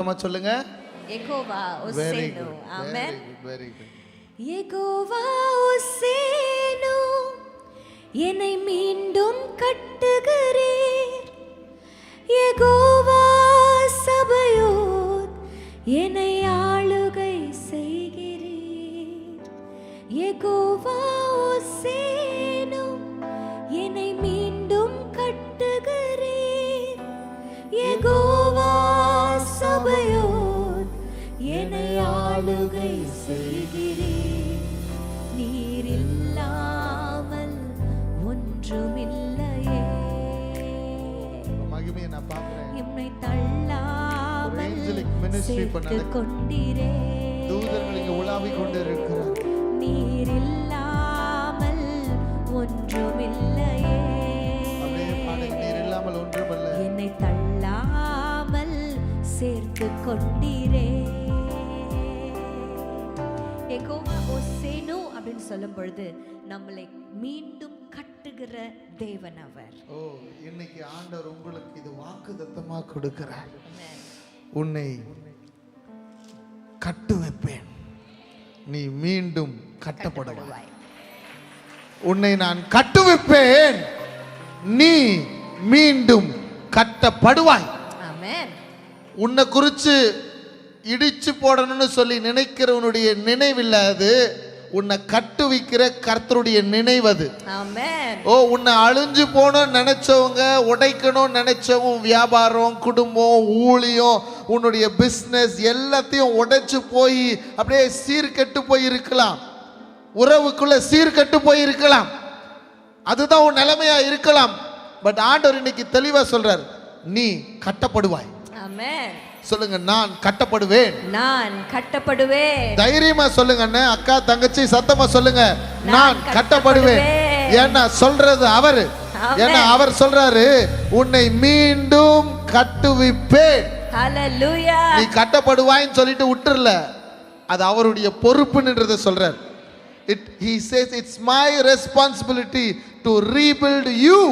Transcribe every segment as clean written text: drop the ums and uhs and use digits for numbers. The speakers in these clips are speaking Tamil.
சொல்லுங்க. யெகோவா ஒசேனு. ஆமென். Very good. யெகோவா ஒசேனு, என்னை மீண்டும் கட்டுகிறீர். யெகோவா சபையோத், என்னை ஆளுகை செய்கிறீர். யெகோவா ஒசேனு, என்னை மீண்டும் கட்டுகிறீர். யெகோவா சபையோத், என்னை ஆளுகை செய்கிறீர். நீர் இல்லாமல் ஒன்றுமில்லையே. மகிமையை நான் பார்க்கிறேன். எம்மை தள்ளாமல் சேர்த்துக் கொண்டீரே. தூதர்கள் இங்கே உலாவிக் கொண்டிருக்கிறார். நீர் இல்லாமல் ஒன்றுமில்லையே. அப்படியே பாடுங்க. நீர் இல்லாமல் ஒன்றுமில்லை. என்னை தள்ளாமல் சேர்த்துக் கொண்டீரே. யெகோவா ஒசேனு அப்படின்னு சொல்லும் பொழுது நம்மளை மீண்டும் கட்டுகிற தேவன் அவர். ஓ, இன்னைக்கு ஆண்டவர் உங்களுக்கு இது வாக்குத்தத்தமா கொடுக்கிறார். உன்னை கட்டு வைப்பேன், நீ மீண்டும் கட்டப்படுவாய். உன்னை நான் கட்டு வைப்பேன், நீ மீண்டும் கட்டப்படுவாய். ஆமென். உன்னை குறித்து இடிச்சு போடணும்னு சொல்லி நினைக்கிறவனுடைய நினைவில்லாது, உன்னை கட்டுவிக்கிற கர்த்தருடைய நினைவது. ஆமென். ஓ, உன்னை அழிஞ்சு போகணும்னு நினைச்சவங்க, உடைக்கணும்னு நினைச்சவங்க, வியாபாரம், குடும்பம், ஊழியம், உன்னுடைய பிஸ்னஸ் எல்லாத்தையும் உடைச்சு போய் அப்படியே சீர்கெட்டு போய் இருக்கலாம். உறவுக்குள்ள சீர்கெட்டு போய் இருக்கலாம். அதுதான் உன் நிலைமையா இருக்கலாம். பட் ஆண்டவர் இன்னைக்கு தெளிவா சொல்றார், நீ கட்டப்படுவாய். ஆமென். சொல்லுங்க, நான் கட்டப்படுவேன். நான் கட்டப்படுவேன். தைரியமா சொல்லுங்க அண்ணே, அக்கா, தங்கச்சி, சத்தமா சொல்லுங்க, நான் கட்டப்படுவேன். ஏன்னா சொல்றது அவரு. ஏன்னா அவர் சொல்றாரு, உன்னை மீண்டும் கட்டுவிப்பேன். ஹல்லேலூயா. நீ கட்டப்படுவாய்ன்னு சொல்லிட்டு விட்டுறல, அது அவருடைய பொறுப்புன்றத சொல்றார். He says it's my responsibility to rebuild you.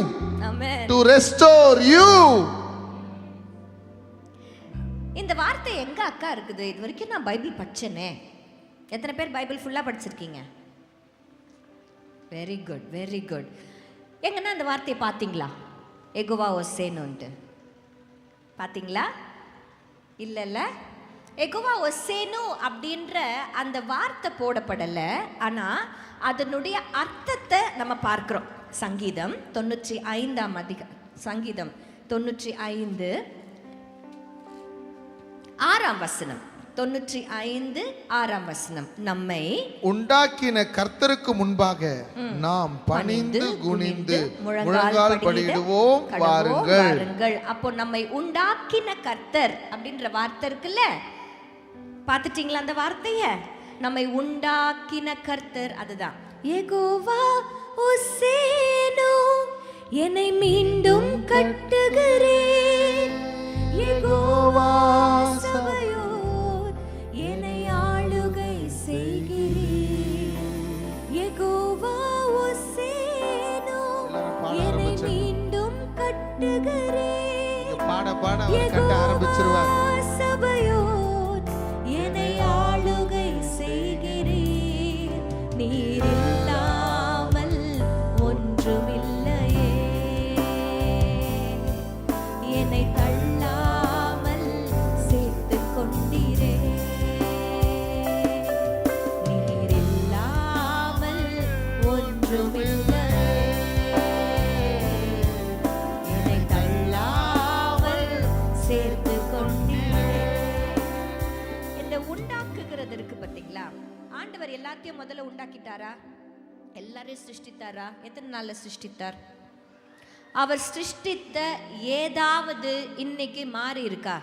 Amen. To restore you. இந்த வார்த்தை எங்க அக்கா இருக்குது? இது வரைக்கும் நான் பைபிள் படிச்சேனே. எத்தனை பேர் பைபிள் ஃபுல்லா படிச்சிருக்கீங்க? Very good, very good. எங்கன்னா அந்த வார்த்தையை பார்த்தீங்களா? யெகோவா ஒசேனுன்ட்டு பார்த்தீங்களா? இல்லைல்ல. யெகோவா ஒசேனு அப்படின்ற அந்த வார்த்தை போடப்படலை, ஆனால் அதனுடைய அர்த்தத்தை நம்ம பார்க்குறோம். சங்கீதம் 95 சங்கீதம் 95 6ஆம் வசனம். 95 6ஆம் வசனம். நம்மை உண்டாக்கின கர்த்தருக்கு முன்பாக நாம் பணிந்து குனிந்து முழங்கால் படியிடுவோம் வாருங்கள். அப்போ நம்மை உண்டாக்கின கர்த்தர் அப்படின்ற வார்த்தை இருக்குல்ல, பார்த்துட்டீங்களா அந்த வார்த்தைய? நம்மை உண்டாக்கின கர்த்தர், அதுதான் யெகோவா ஒசேனு, என்னை மீண்டும் கட்டுகிறேன். யெகோவா சபையோத், என்னை ஆளுகை செய்கிறீர். யெகோவா ஒசேனு, என்னை மீண்டும் கட்டுகிறேன். பாட பாட கட்ட ஆரம்பிச்சிருவார். சபையோத், என்னை ஆளுகை செய்கிறீர். நீர் இல்லாமல் ஒன்றுமில்லையே. என்னை தள்ளாமல் சேர்த்துக் கொண்டீரே. நீர் இல்லாமல் ஒன்றுமில்லையே. என்னை தள்ளாமல் சேர்த்துக் கொண்டீரே. இந்த உண்டாக்குகிறது இருக்கு பார்த்தீங்களா? ஆண்டவர் எல்லாத்தையும் முதல்ல உண்டாக்கிட்டாரா? எல்லாரையும் சிருஷ்டித்தாரா? எத்தனை நாள்ல சிருஷ்டித்தார்? அவர் சிருஷ்டித்த ஏதாவது இன்னைக்கு மாறி இருக்கா?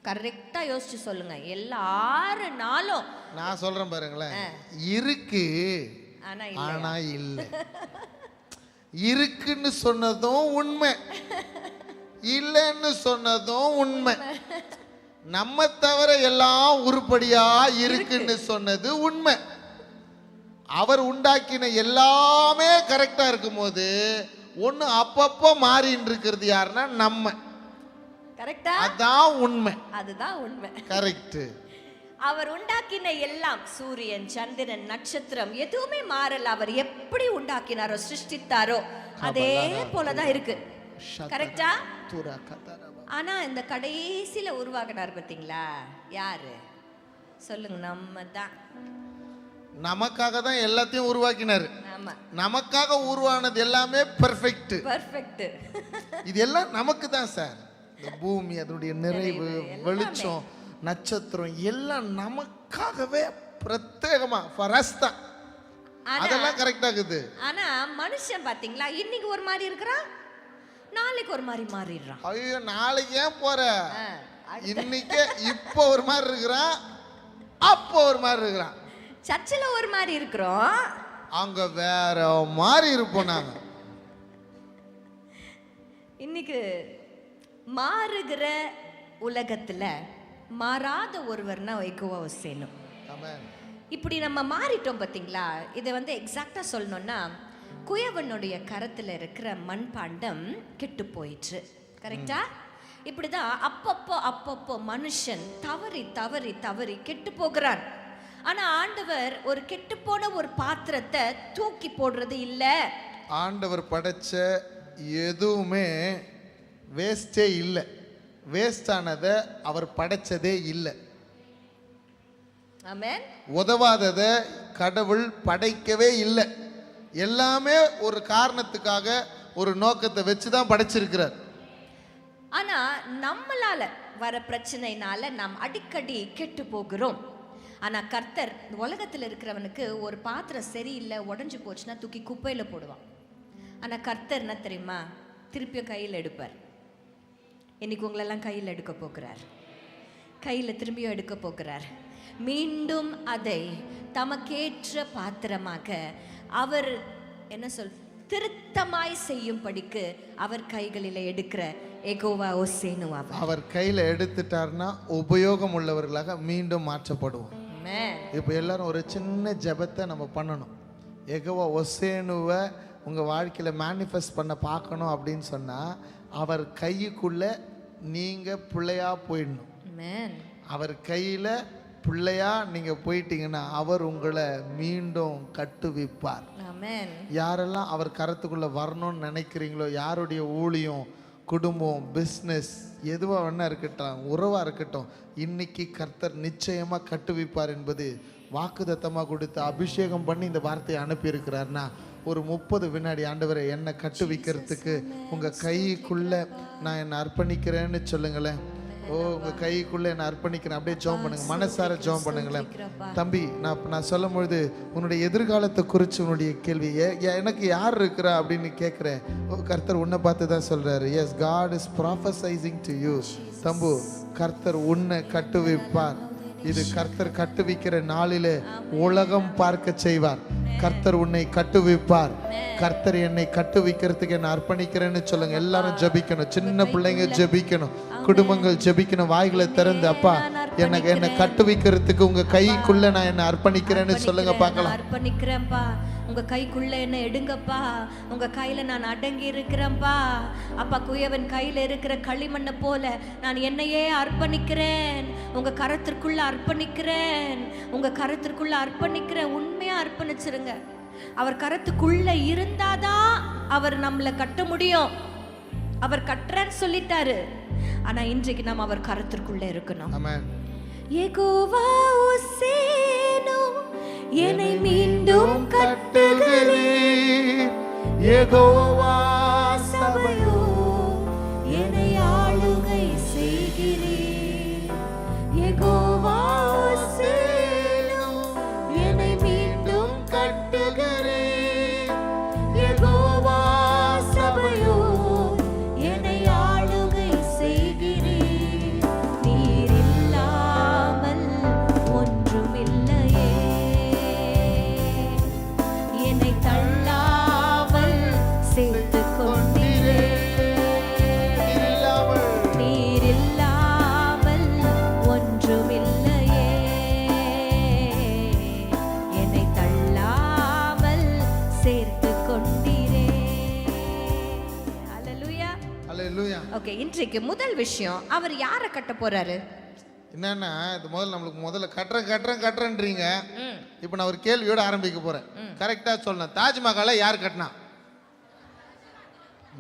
கரெக்டா யோசிச்சு சொல்லுங்க. எல்லாரு நாளும் நான் சொல்றேன் பாருங்களேன், இருக்கு ஆனா இல்ல. இருக்குன்னு சொன்னதும் உண்மை, இல்லைன்னு சொன்னதும் உண்மை. நம்ம தவிர எல்லாம் உருப்படியா இருக்குன்னு சொன்னது உண்மை. அவர் உண்டாக்கின எல்லாமே கரெக்டா இருக்கும் போது ஒன்று அப்பப்போ மாறின்னு இருக்கிறது யாருன்னா நம்ம. கரெக்டா? அதான் உண்மை. அதுதான் உண்மை. கரெக்ட். அவர் உண்டாக்கின எல்லாம், சூரியன், சந்திரன், நட்சத்திரம் எதுவுமே மாறல. அவர் எப்படி உண்டாக்கினாரோ, சிருஷ்டித்தாரோ அதே போலதான் இருக்கு. கரெக்டா? ஆனா இந்த கடைசியில உருவாக்கினார் பாத்தீங்களா, யாரு சொல்லுங்க? நம்ம தான். நமக்காக தான் எல்லாத்தையும் உருவாக்கினாரு. ஆமா, நமக்காக உருவானது எல்லாமே பெர்ஃபெக்ட். பெர்ஃபெக்ட். இது எல்லாம் நமக்கு தான் சார். இந்த பூமி, அதனுடைய நிறைவு, வெளிச்சம், நட்சத்திரம் எல்லாம் நமக்காகவே பிரத்யேகமா ஃபார் அஸ் தான். அதெல்லாம் கரெக்டா இருக்குது. ஆனா மனுஷன் பாத்தீங்களா, இன்னைக்கு ஒரு மாதிரி இருக்கிறான், நாளைக்கு ஒரு மாதிரி மாறிடுறான். ஐயோ, நாளைக்கு ஏன் போற? இன்னைக்கு இப்போ ஒரு மாதிரி இருக்கிறான், அப்போ ஒரு மாதிரி இருக்கிறான். சர்ச்சில் ஒரு மாதிரி இருக்கிறோம், அங்க வேற மாதிரி இருப்போம் நாங்க. இன்னைக்கு மாறுகிற உலகத்துல மாறாத ஒருவர்னா யெகோவா ஒசேனு. இப்படி நம்ம மாறிட்டோம் பாத்தீங்களா. இதை வந்து எக்ஸாக்டா சொல்லணும்னா, குயவனுடைய கரத்துல இருக்கிற மண்பாண்டம் கெட்டு போயிற்று. கரெக்டா? இப்படிதான் அப்பப்போ மனுஷன் தவறி தவறி தவறி கெட்டு போகிறான். ஆனா ஆண்டவர் ஒரு கெட்டு போன ஒரு பாத்திரத்தை தூக்கி போடுறது இல்ல. ஆண்டவர் படைச்ச எதுவுமே வேஸ்டே இல்லை. வேஸ்ட் ஆனதை அவர் படைச்சதே இல்லை. ஆமென். உதவாததை கடவுள் படைக்கவே இல்லை. எல்லாமே ஒரு காரணத்துக்காக, ஒரு நோக்கத்தை வச்சுதான் படைச்சிருக்கிறார். ஆனா நம்மளால வர பிரச்சனைனால நாம் அடிக்கடி கெட்டு போகிறோம். ஆனா கர்த்தர் உலகத்துல இருக்கிறவனுக்கு ஒரு பாத்திரம் சரியில்லை, உடஞ்சு போச்சுன்னா தூக்கி குப்பையில போடுவான். ஆனா கர்த்தர் என்ன தெரியுமா, திருப்பியும் கையில் எடுப்பார். இன்னைக்கு உங்களெல்லாம் கையில் எடுக்க போகிறார், கையில் திரும்பியும் எடுக்க போகிறார். மீண்டும் அதை தமக்கேற்ற பாத்திரமாக அவர் என்ன திருத்தமாய் செய்யும்படிக்கு அவர் கைகளில் எடுக்கிற யெகோவா ஒசேனு. அவர் கையில் எடுத்துட்டார்னா உபயோகம் உள்ளவர்களாக மீண்டும் மாற்றப்படுவோம். இப்போ எல்லாரும் ஒரு சின்ன ஜெபத்தை நம்ம பண்ணணும். யெகோவா ஒசேனுவை உங்கள் வாழ்க்கையில் மேனிஃபெஸ்ட் பண்ண பார்க்கணும் அப்படின்னு சொன்னால், அவர் கைக்குள்ள நீங்கள் பிள்ளையா போயிடணும். அவர் கையில் பிள்ளையா நீங்க போயிட்டீங்கன்னா அவர் உங்களை மீண்டும் கட்டுவிப்பார். யாரெல்லாம் அவர் கரத்துக்குள்ள வரணும்னு நினைக்கிறீங்களோ, யாருடைய ஊழியம், குடும்பம், பிஸ்னஸ் எதுவாக வேணா இருக்கட்டும், உறவாக இருக்கட்டும், இன்னைக்கு கர்த்தர் நிச்சயமாக கட்டுவிப்பார் என்பது வாக்குத்தத்தமாக கொடுத்து அபிஷேகம் பண்ணி இந்த வார்த்தையை அனுப்பியிருக்கிறார்னா, ஒரு 30 வினாடி ஆண்டவரை என்னை கட்டுவிக்கிறதுக்கு உங்கள் கைக்குள்ளே நான் என்னை அர்ப்பணிக்கிறேன்னு சொல்லுங்களேன். உங்கள் கைக்குள்ளே என்னை அர்ப்பணிக்கிறேன். அப்படியே ஜெபம் பண்ணுங்க, மனசார ஜெபம் பண்ணுங்களேன். தம்பி, நான் சொல்லும் பொழுது உன்னுடைய எதிர்காலத்தை குறித்து உன்னுடைய கேள்வி, எனக்கு யார் இருக்கிறா அப்படின்னு கேட்குறேன். கர்த்தர் உன்னை பார்த்து தான் சொல்கிறாரு. Yes, God is prophesying to you. தம்பு, கர்த்தர் உன்னை கட்டுவிப்பார். இது கர்த்தர் கட்டுவிக்கிற நாளிலே உலகம் பார்க்க செய்வார். கர்த்தர் உன்னை கட்டுவிப்பார். கர்த்தர் என்னை கட்டுவிக்கிறதுக்கு என்ன அர்ப்பணிக்கிறேன்னு சொல்லுங்க. எல்லாரும் ஜெபிக்கணும், சின்ன பிள்ளைங்க ஜெபிக்கணும், குடும்பங்கள் ஜெபிக்கணும். வாய்களை திறந்து, அப்பா என்னை கட்டுவிக்கிறதுக்கு உங்க கைக்குள்ள நான் என்ன அர்ப்பணிக்கிறேன்னு சொல்லுங்க பார்க்கலாம். அர்ப்பணிக்கிறேன்ப்பா, உங்க கைக்குள்ள என்ன எடுங்கப்பா, உங்க கையில நான் அடங்கி இருக்கிறேன்ப்பா. அப்பா, குயவன் கையில இருக்கிற களிமண்ணை போல நான் என்னையே அர்ப்பணிக்கிறேன், உங்க கரத்திற்குள்ள அர்ப்பணிக்கிறேன், உங்க கரத்திற்குள்ள அர்ப்பணிக்கிறேன். உண்மையா அர்ப்பணிச்சிருங்க. அவர் கரத்துக்குள்ள இருந்தாதான் அவர் நம்மளை கட்ட முடியும். அவர் கட்டுறேன்னு சொல்லிட்டாரு. ஆனா இன்றைக்கு நாம் அவர் கரத்திற்குள்ள இருக்கணும். யெகோவா ஒசேனு என்னை மீண்டும் கட்டுகிறீர். யெகோவா சபையோ என்னை ஆளுகை செய்கிறீர். யெகோவா ஒசேனு என்னை மீண்டும் கட்டுகிறீர். யெகோவா சபையோ என்னை ஆளுகை செய்கிறீர். நீர் இல்லாமல் ஒன்றுமில்லையே, என்னை தள்ளாமல் சேர்த்து கொண்டீரே. நீர் இல்லாமல் ஒன்றுமில்லை. இன்றைக்கு முதல் விஷயம், அவர் யாரை கட்ட போறாரு? என்னன்னா இது நம்மளுக்கு முதல்ல கட்டுறேன்றீங்க. இப்போ நான் ஒரு கேள்வியோட ஆரம்பிக்க போறேன். கரெக்டா சொல்லணும். தாஜ்மஹாலை யார் கட்டினா?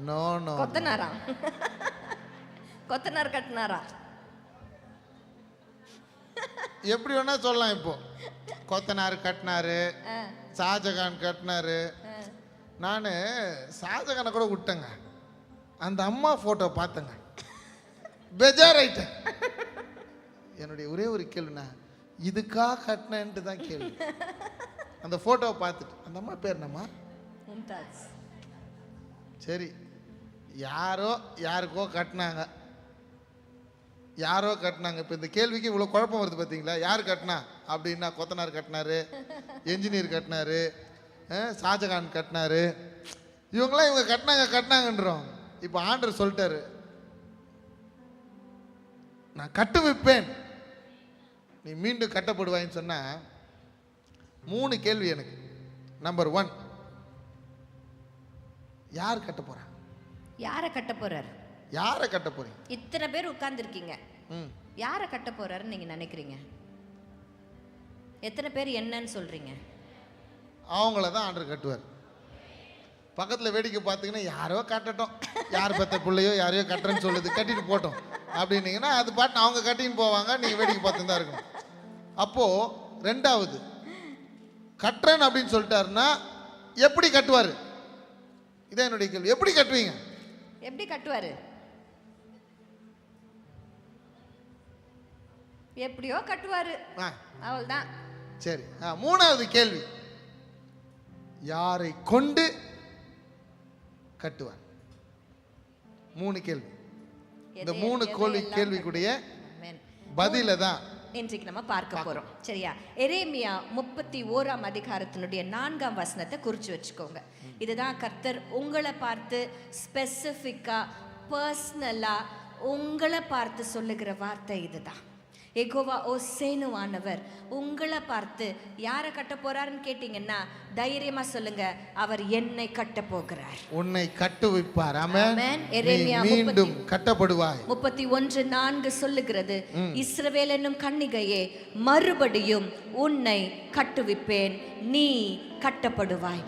No no. கொத்தனாரா? கொத்தனார் கட்டினாரா? எப்படி வேணா சொல்லலாம். இப்போ கொத்தனார் கட்டினாரு, ஷாஜகான் கட்டினாரு. நான் ஷாஜகானை கூட விட்டேங்க. அந்த அம்மா போட்டோ பார்த்தேங்க, பெஜாராயிட்டேன். என்னுடைய ஒரே ஒரு கேள்விண்ணா, இதுக்கா கட்டினேன்ட்டு தான் கேள்வி. அந்த போட்டோவை பார்த்துட்டு அந்த அம்மா பேர் என்னம்மா? மும்தாஜ். சரி, யாருக்கோ கட்டினாங்க. இப்போ இந்த கேள்விக்கு இவ்வளோ குழப்பம் வருது பார்த்தீங்களா? யார் கட்டினா அப்படின்னா, கொத்தனார் கட்டினாரு, என்ஜினியர் கட்டினாரு, ஷாஜகான் கட்டினாரு. இவங்க கட்டினாங்கன்றோம். இப்போ ஆண்டவர் சொல்லிட்டாரு, நான் கட்டு வைப்பேன், நீ மீண்டும் கட்டப்படுவாயின்னு சொன்னா 3 கேள்வி எனக்கு. நம்பர் 1, யார் கட்ட போறா? யாரை கட்ட போறாரு? யாரை கட்ட போறீங்க? இத்தனை பேர் உட்கார்ந்துருக்கீங்க, யாரை கட்ட போறாருன்னு நீங்க நினைக்கிறீங்க? எத்தனை பேர் என்னன்னு சொல்றீங்க? அவங்கள தான் ஆண்டவர் கட்டுவார். பக்கத்தில் வேடிக்கை பார்த்தீங்கன்னா, யாரோ கட்டட்டும், யார் பெற்ற பிள்ளையோ யாரையோ கட்டுறேன்னு சொல்லுது, கட்டிட்டு போட்டோம் அப்படின்னீங்கன்னா அது பாட்டு அவங்க கட்டின்னு போவாங்க, நீங்கள் வேடிக்கை பார்த்து தான் இருக்கணும். அப்போது 2வது, கட்டுறேன் அப்படின்னு சொல்லிட்டாருன்னா எப்படி கட்டுவார்? இதான் என்னுடைய கேள்வி. எப்படி கட்டுவீங்க? எப்படி கட்டுவாரு? எப்படியோ கட்டுவாரு, அவ்வளவுதான். சரி, 3வது கேள்வி, யாரை கொண்டு கட்டுவார்? 3 கேள்வி. இந்த 3 கேள்விக்குடைய பதில தான் இன்றைக்கு நம்ம பார்க்க போறோம். சரியா? எரேமியா 31ஆம் அதிகாரத்தினுடைய 4ஆம் வசனத்தை குறிச்சு வச்சுக்கோங்க. இதுதான் கர்த்தர் உங்களை பார்த்து ஸ்பெசிஃபிக்கா, பர்சனலா உங்களை பார்த்து சொல்லுகிற வார்த்தை. இதுதான் யெகோவா ஓசேனுவானவர் உங்களை பார்த்து யாரை கட்ட போறாருன்னு கேட்டீங்கன்னா தைரியமா சொல்லுங்க, அவர் என்னை கட்ட போகிறார். உன்னை கட்டுவிப்பார். ஆமென். எரேமியா மீண்டும் கட்டப்படுவாய். 31:4 சொல்லுகிறது, இஸ்ரவேல் என்னும் கன்னிகையே, மறுபடியும் உன்னை கட்டுவிப்பேன், நீ கட்டப்படுவாய்.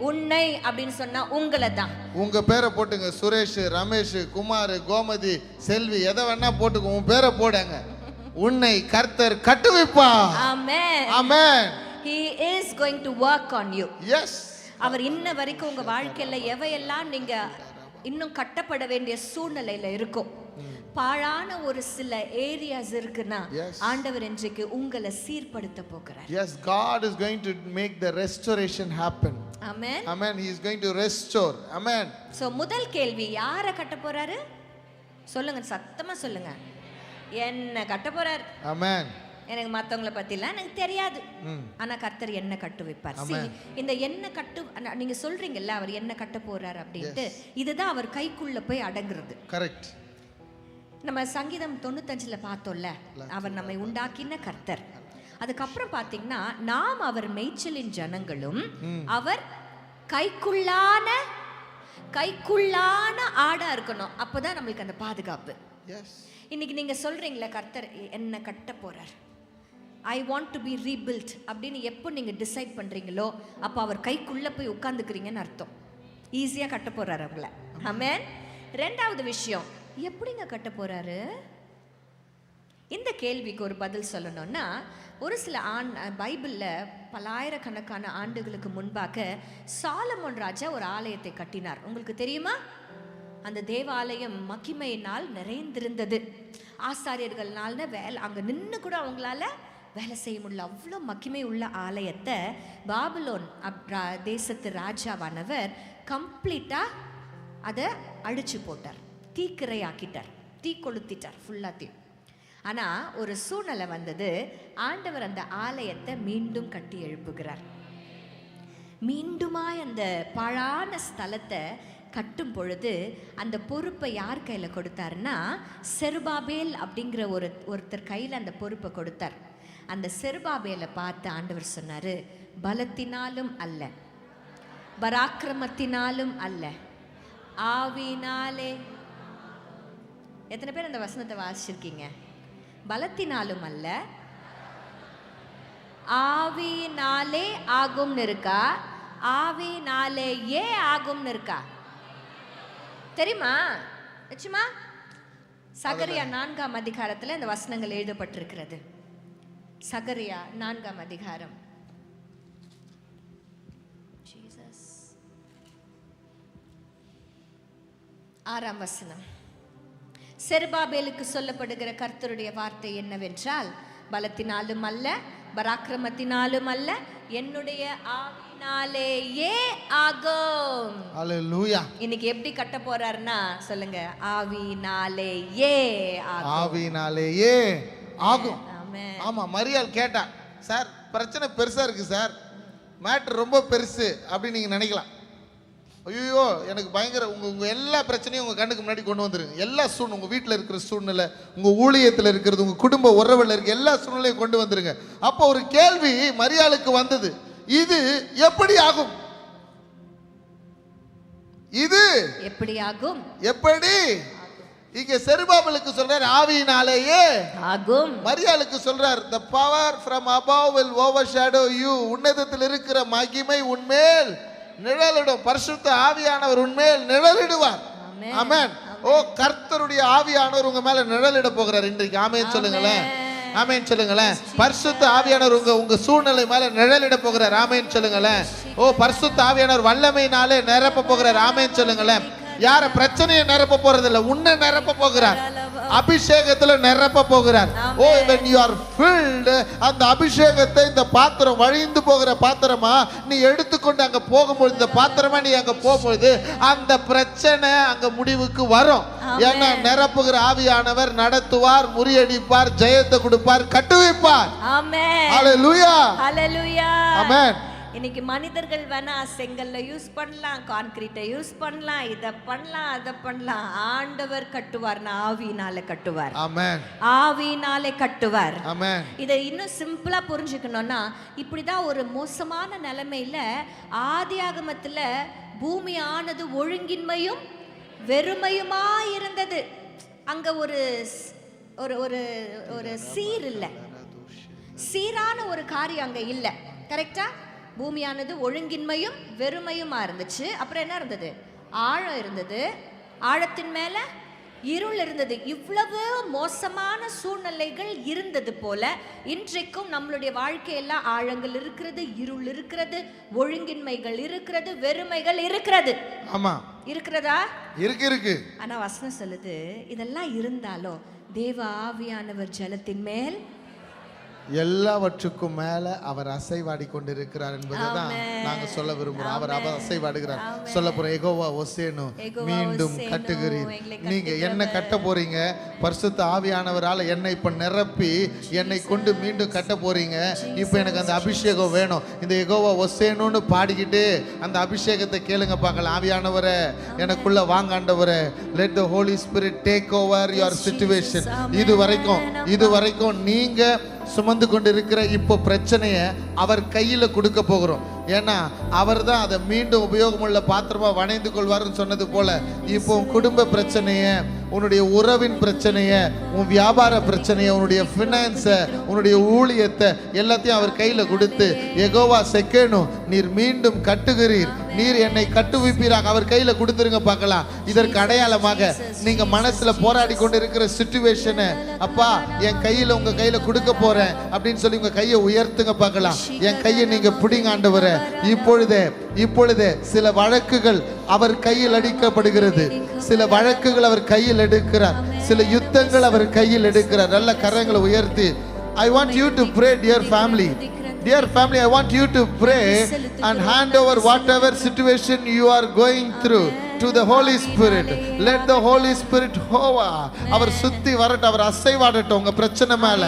உன்னை அப்படின்னு சொன்னா உங்களை தான். உங்க பேரை போட்டுங்க. சுரேஷ், ரமேஷ், குமார், கோமதி, செல்வி, எதை வேணா போட்டுங்க, உன் பேரை போடுங்க. உன்னை கர்த்தர் கட்டுவிப்பார். ஆமென். ஆமென். He is going to work on you. Yes. அவர் இன்ன வரைக்கும் உங்க வாழ்க்கையில எவையெல்லாம் நீங்க இன்னும் கட்டப்பட வேண்டிய சூழ்நிலையில இருக்கும், பாழான ஒரு சில ஏரியாஸ் இருக்குன்னா ஆண்டவர் இன்றைக்கு உங்களை சீர்படுத்த போகிறார். Yes, God is going to make the restoration happen. Amen. Amen. He is going to restore. Amen. So முதல் கேள்வி, யாரை கட்ட போறாரு? சொல்லுங்க, சத்தமா சொல்லுங்க. என்ன கட்ட போறார்? Amen. எனக்கு மற்றவங்களை பற்றிலாம் எனக்கு தெரியாது, ஆனால் கர்த்தர் என்ன கட்டு வைப்பார். இந்த என்ன கட்டு நீங்க சொல்றீங்கல்ல, அவர் என்ன கட்ட போறார் அப்படின்ட்டு, இதுதான் அவர் கைக்குள்ள போய் அடங்குறது. கரெக்ட். நம்ம சங்கீதம் 95ல் பார்த்தோம்ல, அவர் நம்மை உண்டாக்கின கர்த்தர். அதுக்கப்புறம் பார்த்தீங்கன்னா, நாம் அவர் மேய்ச்சலின் ஜனங்களும் அவர் கைக்குள்ளான ஆடா இருக்கணும். அப்போதான் நம்மளுக்கு அந்த பாதுகாப்பு. இன்னைக்கு நீங்க சொல்றீங்களா, கர்த்தர் என்ன கட்ட போறார், I want to be rebuild அப்படின்னு எப்போ நீங்க டிசைட் பண்றீங்களோ அப்போ அவர் கைக்குள்ள போய் உட்கார்ந்துக்கிறீங்கன்னு அர்த்தம். ஈஸியா கட்ட போறாரு அவங்கள. ஆமென். 2வது விஷயம், எப்படிங்க கட்ட போறாரு? இந்த கேள்விக்கு ஒரு பதில் சொல்லணும்னா, ஒரு சில பைபிளில் பல்லாயிரக்கணக்கான ஆண்டுகளுக்கு முன்பாக சாலமோன் ராஜா ஒரு ஆலயத்தை கட்டினார். உங்களுக்கு தெரியுமா? அந்த தேவாலயம் மகிமையினால் நிறைந்திருந்தது. ஆசாரியர்கள்னால வேலை அங்கே நின்று கூட அவங்களால வேலை செய்ய முடியல. அவ்வளோ மகிமை உள்ள ஆலயத்தை பாபிலோன் தேசத்து ராஜாவானவர் கம்ப்ளீட்டாக அதை அழிச்சு போட்டார், தீக்கிரையாக்கிட்டார், தீ கொளுத்திட்டார் ஃபுல்லாத்தையும். ஆனால் ஒரு சூழ்நிலை வந்தது, ஆண்டவர் அந்த ஆலயத்தை மீண்டும் கட்டி எழுப்புகிறார். மீண்டுமாய் அந்த பாழான ஸ்தலத்தை கட்டும் பொழுது அந்த பொறுப்பை யார் கையில் கொடுத்தாருன்னா, செருபாபேல் அப்படிங்கிற ஒருத்தர் கையில் அந்த பொறுப்பை கொடுத்தார். அந்த செருபாபேலை பார்த்து ஆண்டவர் சொன்னார், பலத்தினாலும் அல்ல, பராக்கிரமத்தினாலும் அல்ல, ஆவினாலே எத்தனை பேர் அந்த வசனத்தை வாசிச்சிருக்கீங்க? பலத்தினாலும் அல்ல, ஆவியினாலே ஆகும்னு இருக்கா, ஆவியினாலேயே ஆகும்னு இருக்கா? தெரியுமா? நிச்சயமா சகரியா 4ஆம் அதிகாரத்தில் இந்த வசனங்கள் எழுதப்பட்டிருக்கிறது. சகரியா 4ஆம் அதிகாரம். ஜீசஸ். 6ஆம் வசனம். செருபாபேலுக்கு சொல்லப்படுகிற கர்த்தருடைய வார்த்தை என்னவென்றால், பலத்தினாலும் அல்ல, பராக்கிரமத்தினாலும் அல்ல, என்னுடைய ஆவினாலேயே ஆகும். ஹalleluya. இன்னைக்கு எப்படி கட்ட போறாருன்னா சொல்லுங்க, ஆவினாலேயே ஆகும். ஆவினாலேயே ஆகும். ஆமென். ஆமா, மரியாள் கேட்டா, சார் பிரச்சனை பெருசா இருக்கு சார், மேட்டர் ரொம்ப பெருசு அப்படி நீங்க நினைக்கலாம். ஐயோ எனக்கு பயங்கர உங்க எல்லா பிரச்சனையும் உங்க கண்ணுக்கு முன்னாடி கொண்டு வந்துருங்க. எல்லா சூழ்நிலை, உங்க வீட்டில் இருக்கிற சூழ்நிலை, உங்க ஊழியத்தில் இருக்கிறது, உங்க குடும்ப உறவில் இருக்க எல்லா சூழ்நிலையும் கொண்டு வந்துருங்க. அப்போ ஒரு கேள்வி மரியாளுக்கு வந்தது, இது எப்படி ஆகும்? இது எப்படி ஆகும்? எப்படி? இங்க செருபாபேலுக்கு சொல்றார் ஆவியினாலேயே ஆகும். மரியாளுக்கு சொல்றார் the power from above will overshadow you. உன்னதத்தில் இருக்கிற மகிமை உன்மேல் நிழலிடும். பரிசுத்த ஆவியானவர் உன்மேல் நிழலிடுவார். ஆமென். ஓ, கர்த்தருடைய ஆவியானவர் உங்க மேல நிழலிட போகிறார் இன்றைக்கு. ஆமென் சொல்லுங்களேன். ஆமென் சொல்லுங்களேன். பரிசுத்த ஆவியானவர் உங்க சூழ்நிலை மேல நிழலிட போகிறார். ஆமென் சொல்லுங்களேன். ஓ, பரிசுத்த ஆவியானவர் வல்லமையினாலே நிரப்ப போகிறார். ஆமென் சொல்லுங்களேன். யார பிரச்சனையை நிரப்ப போறதில்ல, உன்னை நிரப்ப போகிறார். அபிஷேகத்துல நிரப்ப போகிறார். ஓ, when you are filled, அந்த அபிஷேகத்தை இந்த பாத்திரம் வழிந்து போகிற பாத்திரமா நீ எடுத்துக்கொண்டு அங்க போகும்போது, இந்த பாத்திரமா நீ அங்க போகும்போது அந்த பிரச்சனை அங்க முடிவுக்கு வரும். ஏன்னா நிரப்புகிற ஆவியானவர் நடத்துவார், முறியடிப்பார், ஜெயத்தை கொடுப்பார், கட்டுவிப்பார். ஆமென். ஹalleluya. ஹalleluya. ஆமென். இன்னைக்கு மனிதர்கள் வேணா செங்கல்ல யூஸ் பண்ணலாம், கான்கிரீட்டை யூஸ் பண்ணலாம், இதை பண்ணலாம், அதை பண்ணலாம். ஆண்டவர் கட்டுவார், ஆவியினால கட்டுவார். ஆமென். ஆவியினாலே கட்டுவார். ஆமென். இதை இன்னும் சிம்பிளா புரிஞ்சுக்கணும்னா, இப்படிதான் ஒரு மோசமான நிலைமையில ஆதியாகமத்துல பூமியானது ஒழுங்கின்மையும் வெறுமையுமா இருந்தது. அங்க ஒரு ஒரு ஒரு ஒரு சீர் இல்லை, சீரான ஒரு காரியம் அங்க இல்லை. கரெக்டா? பூமியானது ஒழுங்கின்மையும் வெறுமையுமா இருந்துச்சு. அப்புறம் என்ன இருந்தது? ஆழம் இருந்தது, ஆழத்தின் மேல இருள் இருந்தது. இவ்வளவு மோசமான சூழ்நிலைகள் இருந்தது போல இன்றைக்கும் நம்மளுடைய வாழ்க்கையெல்லாம் ஆழங்கள் இருக்கிறது, இருள் இருக்கிறது, ஒழுங்கின்மைகள் இருக்கிறது, வெறுமைகள் இருக்கிறது. ஆமா, இருக்கிறதா? இருக்கு. ஆனா வசனம் சொல்லுது, இதெல்லாம் இருந்தாலும் தேவ ஆவியானவர் ஜலத்தின் மேல் எல்லாவற்றுக்கும் மேல அவர் அசைவாடி கொண்டிருக்கிறார் என்பதுதான் நாங்க சொல்ல விரும்புறோம். அவர் அசைவாடுகிறார். சொல்ல போறோம், யெகோவா ஒசேனு மீண்டும் கட்டுகிறீர். நீங்க என்ன கட்ட போறீங்க? பரிசுத்த ஆவியானவரால என்னை இப்ப நிரப்பி என்னை கொண்டு மீண்டும் கட்ட போறீங்க. இப்ப எனக்கு அந்த அபிஷேகம் வேணும். இந்த யெகோவா ஒசேனுன்னு பாடிக்கிட்டு அந்த அபிஷேகத்தை கேளுங்க பார்க்கலாம். ஆவியானவரே எனக்குள்ள வாங்க ஆண்டவரே. let the holy spirit take over your situation. இது வரைக்கும் நீங்க சுமந்து கொண்டு இருக்கிற இப்போ பிரச்சனையை அவர் கையில கொடுக்க போகிறோம். ஏன்னா அவர் தான் அதை மீண்டும் உபயோகமுள்ள பாத்திரமா வணைந்து கொள்வார்னு சொன்னது போல, இப்போ உன் குடும்ப பிரச்சனைய, உன்னுடைய உறவின் பிரச்சனைய, உன் வியாபார பிரச்சனைய, உன்னுடைய ஃபினான்ஸை, உன்னுடைய ஊழியத்தை எல்லாத்தையும் அவர் கையில கொடுத்து, யெகோவா செக்கேனு நீர் மீண்டும் கட்டுகிறீர், நீர் என்னை கட்டுவிப்பீராக அவர் கையில கொடுத்துருங்க பார்க்கலாம். இதற்கு அடையாளமாக நீங்க மனசுல போராடி கொண்டு இருக்கிற சிச்சுவேஷனை, அப்பா என் கையில உங்க கையில கொடுக்க போறேன் அப்படின்னு சொல்லி உங்க கையை உயர்த்துங்க பார்க்கலாம். என் கையை நீங்க பிடிங்க ஆண்டவரே. இப்பொழுதே சில வழக்குகள் அவர் கையில் அடிக்கப்படுகிறது, சில வழக்குகள் அவர் கையில் எடுக்கிறார், சில யுத்தங்கள் அவர் கையில் எடுக்கிறார். நல்ல கரங்களை உயர்த்தி, I want you to pray, dear family. Dear family, I want you to pray and hand over whatever situation you are going through to the Holy Spirit. Let the Holy Spirit hover. அவர் சுத்தி வரட்டும், அவர் அசைவாடட்டும் உங்க பிரச்சனை மேல.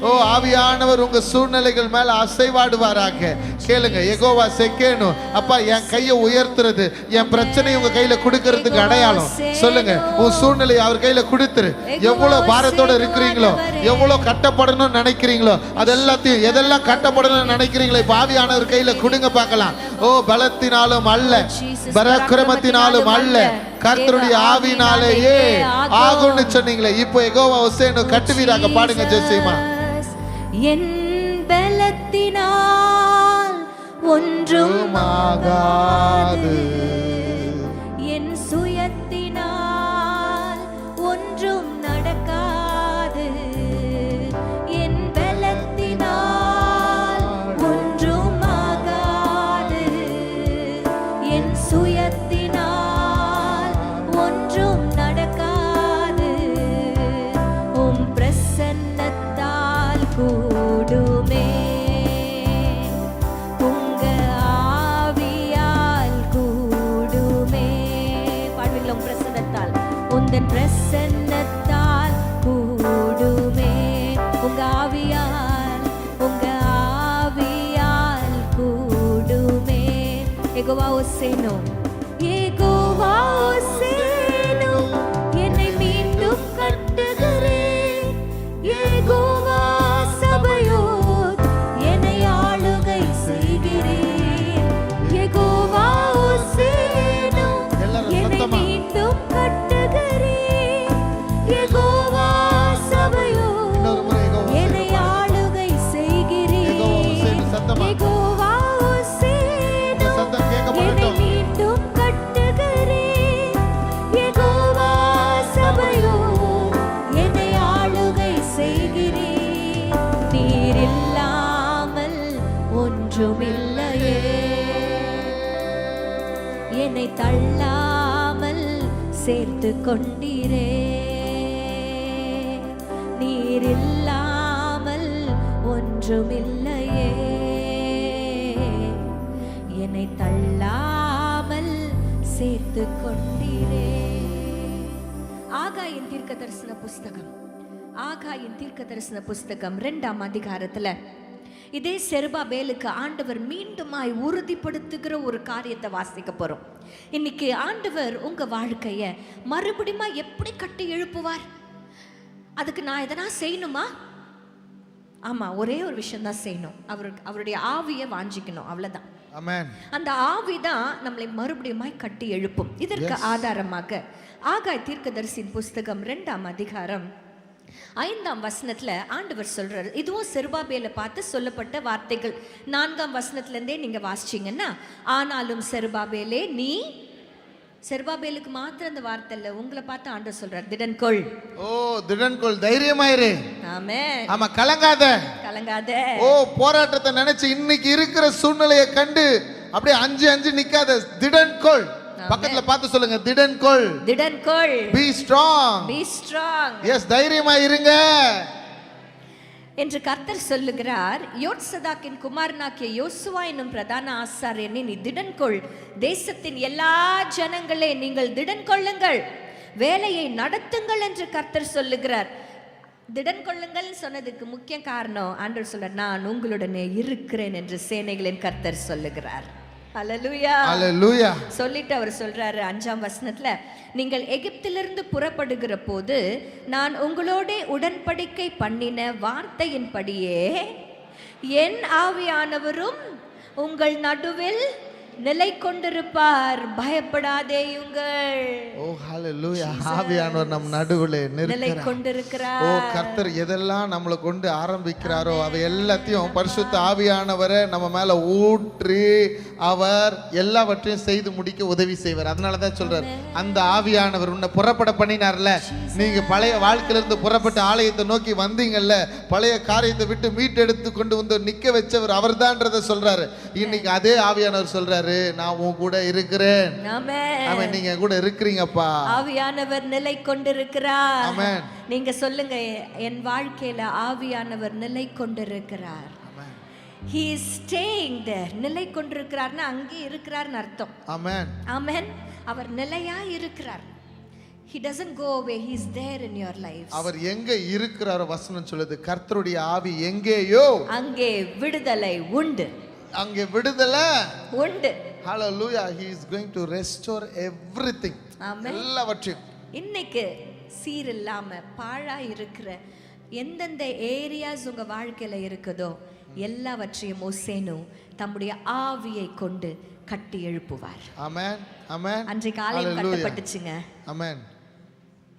ஓ ஆவியானவர் உங்க சூழ்நிலைகள் மேல அசைவாடுவாராக. கேளுங்க, யெகோவா செக்கேனு. அப்பா, என் கையை உயர்த்துறது என் பிரச்சனை உங்க கையில கொடுக்கறதுக்கு அடையாளம். சொல்லுங்க, உன் சூழ்நிலையை அவர் கையில கொடுத்துரு. எவ்வளவு பாரத்தோட இருக்கிறீங்களோ, எவ்வளவு கட்டப்படணும்னு நினைக்கிறீங்களோ, அது எல்லாத்தையும் எதெல்லாம் கட்டப்படணும்னு நினைக்கிறீங்களோ இப்ப ஆவியானவர் கையில கொடுங்க பார்க்கலாம். ஓ பலத்தினாலும் அல்ல, பராக்கிரமத்தினாலும் அல்ல, கர்த்தருடைய ஆவியினாலேயே ஆகும்னு சொன்னீங்களே. இப்போ யெகோவா ஹோசேனு கட்டுவீராக. பாடுங்க ஜெசிமா. என் பலத்தினால் ஒன்றும் ஆகாது, என் சுயத்தினால் ஒன்றும் நடக்காது. என் பலத்தினால் ஒன்றும் ஆகாது, என் சுயத்தினால் ஒன்றும் நடக்காது. உம் பிரசன்னத்தால் கூடுமே, உங்க ஆவியால் கூடுமே. பாடுவீங்களா? உம் பிரசன்னத்தால், உந்தன் பிரசன்னத்தால் கூடுமே, உங்க ஆவியால், உங்க ஆவியால் கூடுமே. யெகோவா ஹோசேனு, யெகோவா ஹோசேனு, என்னை மீண்டும் கட்டுகிறேன். யெகோவா சபையோர், என்னை ஆளுகை செய்கிறேன். யெகோவா ஹோசேனு, என்னை மீண்டும் கட்டுகிறேன். யெகோவா சபையோர், என்னை ஆளுகை செய்கிறேன். யெகோவா ஹோசேனு, என்னை மீண்டும் கட்டுகிறேன். யெகோவா சபையோர், என்னை ஆளுகை செய்கிறேன். நீர் இல்லாமல் ஒன்றுமில்லையே, என்னை தள்ளாமல் சேர்த்து கொண்டீரே. நீர் இல்லாமல் ஒன்றுமில்லையே, என்னை தள்ளாமல் சேர்த்து கொண்டீரே. ஆகாயின் தீர்க்க தரிசன புஸ்தகம், ஆகாயின் தீர்க்க தரிசன புஸ்தகம் 2ஆம் அதிகாரத்துல இதே செருபாபேலுக்கு ஆண்டவர் மீண்டுமாய் உறுதிப்படுத்துகிற ஒரு காரியத்தை வாசிக்க போறோம். இன்னைக்கு ஆண்டவர் உங்க வாழ்க்கைய மறுபடியும் எப்படி கட்டி எழுப்புவார்? அதுக்கு நான் எதனா செய்யணுமா? ஆமா, ஒரே ஒரு விஷயம் தான் செய்யணும். அவருடைய ஆவியை வாஞ்சிக்கணும், அவ்வளவுதான். ஆமென். அந்த ஆவிதான் நம்மளை மறுபடியும் கட்டி எழுப்பும். இதற்கு ஆதாரமாக ஆகாய் தீர்க்கதரிசியின் புஸ்தகம் 2ஆம் அதிகாரம் 5ஆம் வசனத்துல ஆண்டவர் சொல்றாரு. இதுவும் செருபாபேலை பார்த்து சொல்லப்பட்ட வார்த்தைகள். 4ஆம் வசனத்துல இருந்தே நீங்க வாசிச்சீங்கன்னா, ஆனாலும் செருபாபேலே, நீ, செருபாபேலுக்கு மாத்திரம் அந்த வார்த்தை இல்ல, உங்களை பார்த்து ஆண்டவர் சொல்றாரு, திடன்கொள். ஓ திடன்கொள், தைரியமாயிரு. ஆமென். ஆமா, கலங்காத, கலங்காத. ஓ போராட்டத்தை நினைச்சு இன்னைக்கு இருக்கிற சூழ்நிலையை கண்டு அப்படியே அஞ்சு நிக்காத. திடன்கொள். பக்கத்துல பார்த்து சொல்லுங்க, திடன்கொள். திடன்கொள். Be strong. Be strong. Yes, தைரியமா இருங்க என்று கர்த்தர் சொல்லுகிறார். யோத்சதாக்கின் குமாரனாகிய யோசுவா என்னும் பிரதான ஆசாரியனை நீ திடன்கொள். தேசத்தின் எல்லா ஜனங்களே நீங்கள் திடன் கொள்ளுங்கள், வேலையை நடத்துங்கள் என்று கர்த்தர் சொல்லுகிறார். திடன் கொள்ளுங்கள் சொன்னதுக்கு முக்கிய காரணம், ஆண்டவர் சொல்ற, நான் உங்களுடனே இருக்கிறேன் என்று சேனைகளின் கர்த்தர் சொல்லுகிறார். அல்லேலூயா, அல்லேலூயா. சொல்லிட்டு அவர் சொல்றாரு 5ஆம் வசனத்துல, நீங்கள் எகிப்திலிருந்து புறப்படுகிற போது நான் உங்களோட உடன்படிக்கை பண்ணின வார்த்தையின்படியே என் ஆவியானவரும் உங்கள் நடுவில் நிலை கொண்டிருப்பார், பயப்படாதேயுங்கள். ஓ ஹalleluya. ஆவியானவர் நம் நடுவுல நிலை கொண்டிருக்கிறார். ஓ கர்த்தர் எதெல்லாம் நம்மளை கொண்டு ஆரம்பிக்கிறாரோ அவை எல்லாத்தையும் பரிசுத்த ஆவியானவரை நம்ம மேல ஊற்றி அவர் எல்லாவற்றையும் செய்து முடிக்க உதவி செய்வார். அதனால தான் சொல்றார், அந்த ஆவியானவர் உன்னை புறப்பட பண்ணினார்ல, நீங்க பழைய வாழ்க்கையில இருந்து புறப்பட்டு ஆலயத்தை நோக்கி வந்தீங்கல்ல, பழைய காரியத்தை விட்டு மீட்டெடுத்து கொண்டு வந்து நிக்க வச்சவர் அவர்தான்றத சொல்றாரு. இன்னைக்கு அதே ஆவியானவர் சொல்றாரு, நான் உன் கூட இருக்கிறேன். ஆமென். நீங்க கூட இருக்கிறீங்கப்பா. ஆவியானவர் நிலை கொண்டிருக்கிறார். ஆமென். நீங்க சொல்லுங்க, என் வாழ்க்கையில ஆவியானவர் நிலை கொண்டிருக்கிறார். He is staying there. நிலை கொண்டிருக்கிறார்னா அங்கே இருக்கிறார்னு அர்த்தம். ஆமென். ஆமென். அவர் நிலையா இருக்கிறார். He doesn't go away. He's there in your lives. அவர் எங்க இருக்கிறாரோ வசனம் சொல்லுது, கர்த்தருடைய ஆவி எங்கேயோ அங்கே விடுதலை உண்டு. அங்கே விடுதலை உண்டு. Hallelujah. He is going to restore everything. Amen. எல்லாவற்றையும். இன்னைக்கு சீரில்லாம பாழா இருக்கிற எந்தெந்த ஏரியாஸ் உங்க வாழ்க்கையில இருக்குதோ எல்லாவற்றையும் மோசேனு தம்முடைய ஆவியை கொண்டு கட்டி எழுப்புவார். ஆமென். ஆமென். அன்றைக்கு ஆலயம் கட்டப்பட்டுச்சுங்க. ஆமென்.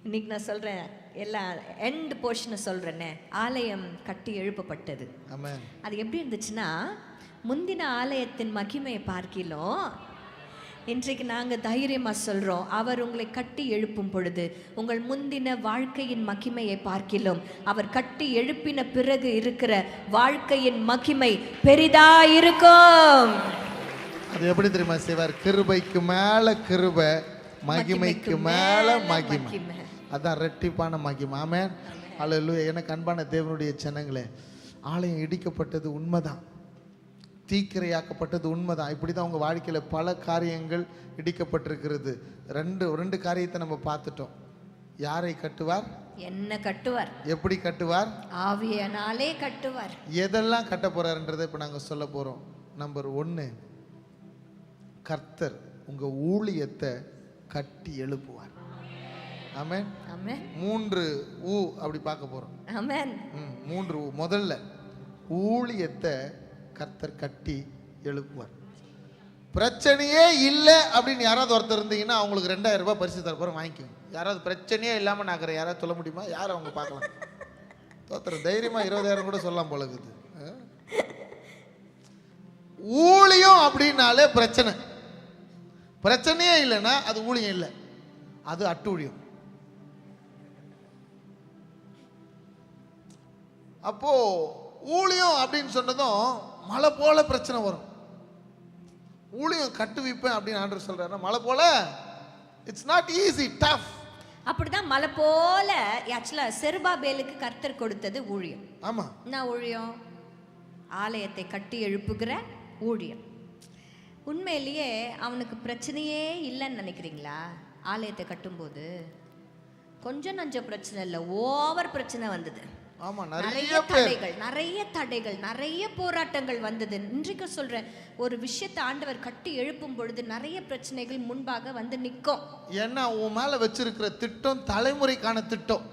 இன்னைக்கு நான் சொல்றேன், எல்லா எண்ட் போர்ஷனை சொல்றேனே, ஆலயம் கட்டி எழுப்பப்பட்டது. ஆமென். அது எப்படி இருந்துச்சுன்னா, முந்தின ஆலயத்தின் மகிமையை பார்க்கிலும் இன்றைக்கு நாங்க தைரியமா சொல்றோம், அவர் உங்களை கட்டி எழுப்பும் பொழுது உங்கள் முந்தின வாழ்க்கையின் மகிமையை பார்க்கிலும் அவர் கட்டி எழுப்பின பிறகு இருக்கிற வாழ்க்கையின் மகிமை பெரிதா இருக்கும். அது எப்படி தெரியுமா செய்வார்? கிருபைக்கு மேல கிருபை, மகிமைக்கு மேல மகிமை. அதான் ரெட்டிப்பான மகிமை. ஆமென். ஹல்லேலூயா. எனக்கு அன்பான தேவனுடைய ஜனங்களே, ஆலயம் இடிக்கப்பட்டது உண்மைதான், தீக்கிரையாக்கப்பட்டது உண்மைதான். இப்படி தான் உங்கள் வாழ்க்கையில் பல காரியங்கள் இடிக்கப்பட்டிருக்கிறது. ரெண்டு காரியத்தை நம்ம பார்த்துட்டோம். யாரை கட்டுவார்? என்ன கட்டுவார்? எப்படி கட்டுவார்? ஆவியினாலே கட்டுவார். எதெல்லாம் கட்ட போறாருன்றதை இப்போ நாங்கள் சொல்ல போகிறோம். நம்பர் 1, கர்த்தர் உங்க ஊழியத்தை கட்டி எழுப்புவார். ஆமென். ஆமென். 3 ஊ அப்படி பார்க்க போறோம். ஆமென். 3 ஊ. முதல்ல ஊழியத்தை கர்த்தர் கட்டி எழுப்புவார். பிரச்சனையே இல்லை அப்படின்னு யாராவது ஒருத்தர் இருந்தீங்கன்னா அவங்களுக்கு 2000 ரூபாய் பரிசு தரப்போறோம், வாங்கிக்கோங்க. யாராவது பிரச்சனையே இல்லாமல் நாக்கிற யாராவது சொல்ல முடியுமா? யாரும் அவங்க பார்க்கலாம். தோத்துற தைரியமா 20000 கூட சொல்லலாம் போல இருக்குது. ஊழியம் அப்படின்னாலே பிரச்சனையே இல்லைன்னா அது ஊழியம் இல்லை, அது அட்டூழியம். அப்போ ஊழியம் அப்படின்னு சொன்னதும் மலை போல பிரச்சனை வரும். ஊழியம் கட்டுவிப்பேன் அப்படின்னு ஆண்டவர் சொல்றாரு. மலை போல இட்ஸ் நாட் ஈஸி, டஃப். அப்படிதான் மலை போல ஆக்சுவலா செருபாபேலுக்கு கர்த்தர் கொடுத்தது ஊழியம். ஆமா. என்ன ஊழியம்? ஆலயத்தை கட்டி எழுப்புகிற ஊழியம். உண்மையிலேயே அவனுக்கு பிரச்சனையே இல்லைன்னு நினைக்கிறீங்களா? ஆலயத்தை கட்டும்போது கொஞ்சம் நஞ்ச பிரச்சனை இல்லை, ஓவர் பிரச்சனை வந்தது. ஆமா, நிறைய தடைகள், நிறைய போராட்டங்கள் வந்தது. இன்றைக்கு சொல்றேன், ஒரு விஷயத்தை ஆண்டவர் கட்டி எழுப்பும் பொழுது நிறைய பிரச்சனைகள் முன்பாக வந்து நிற்கும். ஏன்னா உன் மேல வச்சிருக்கிற திட்டம் தலைமுறைக்கான திட்டம்.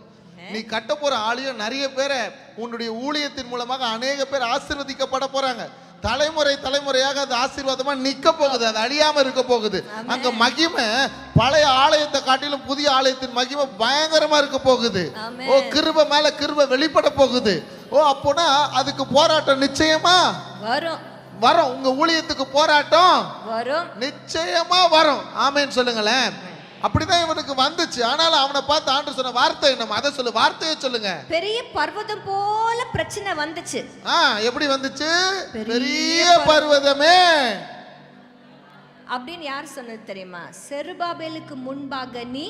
நீ கட்ட போற ஆலயம் நிறைய பேரை உன்னுடைய ஊழியத்தின் மூலமாக அநேக பேர் ஆசீர்வதிக்கப்பட போறாங்க. தலைமுறையாக அது ஆசீர்வாதமா நிக்க போகுது, அது அழியாம இருக்க போகுது. அங்க மகிமை பழைய ஆலயத்தை காட்டிலும் புதிய ஆலயத்தின் மகிமை பயங்கரமா இருக்க போகுது. ஓ, கிருபை மேல கிருபை வெளிப்பட போகுது. ஓ, அப்போனா அதுக்கு போராட்டம் நிச்சயமா வரும். உங்க ஊழியத்துக்கு போராட்டம் வரும், நிச்சயமா வரும். ஆமென் சொல்லுங்களேன். அப்படிதான் இவனுக்கு வந்துச்சு. ஆனாலும் அவனை பார்த்து ஆண்டவர் சொன்ன வார்த்தை என்ன? அதை சொல்லு, வார்த்தையை சொல்லுங்க. பெரிய பர்வதம் போல பிரச்சனை வந்துச்சு. எப்படி வந்துச்சு? பெரிய பர்வதமே அப்படின்னு யார் சொன்னது தெரியுமா? செருபாபேலுக்கு முன்பாக நீ.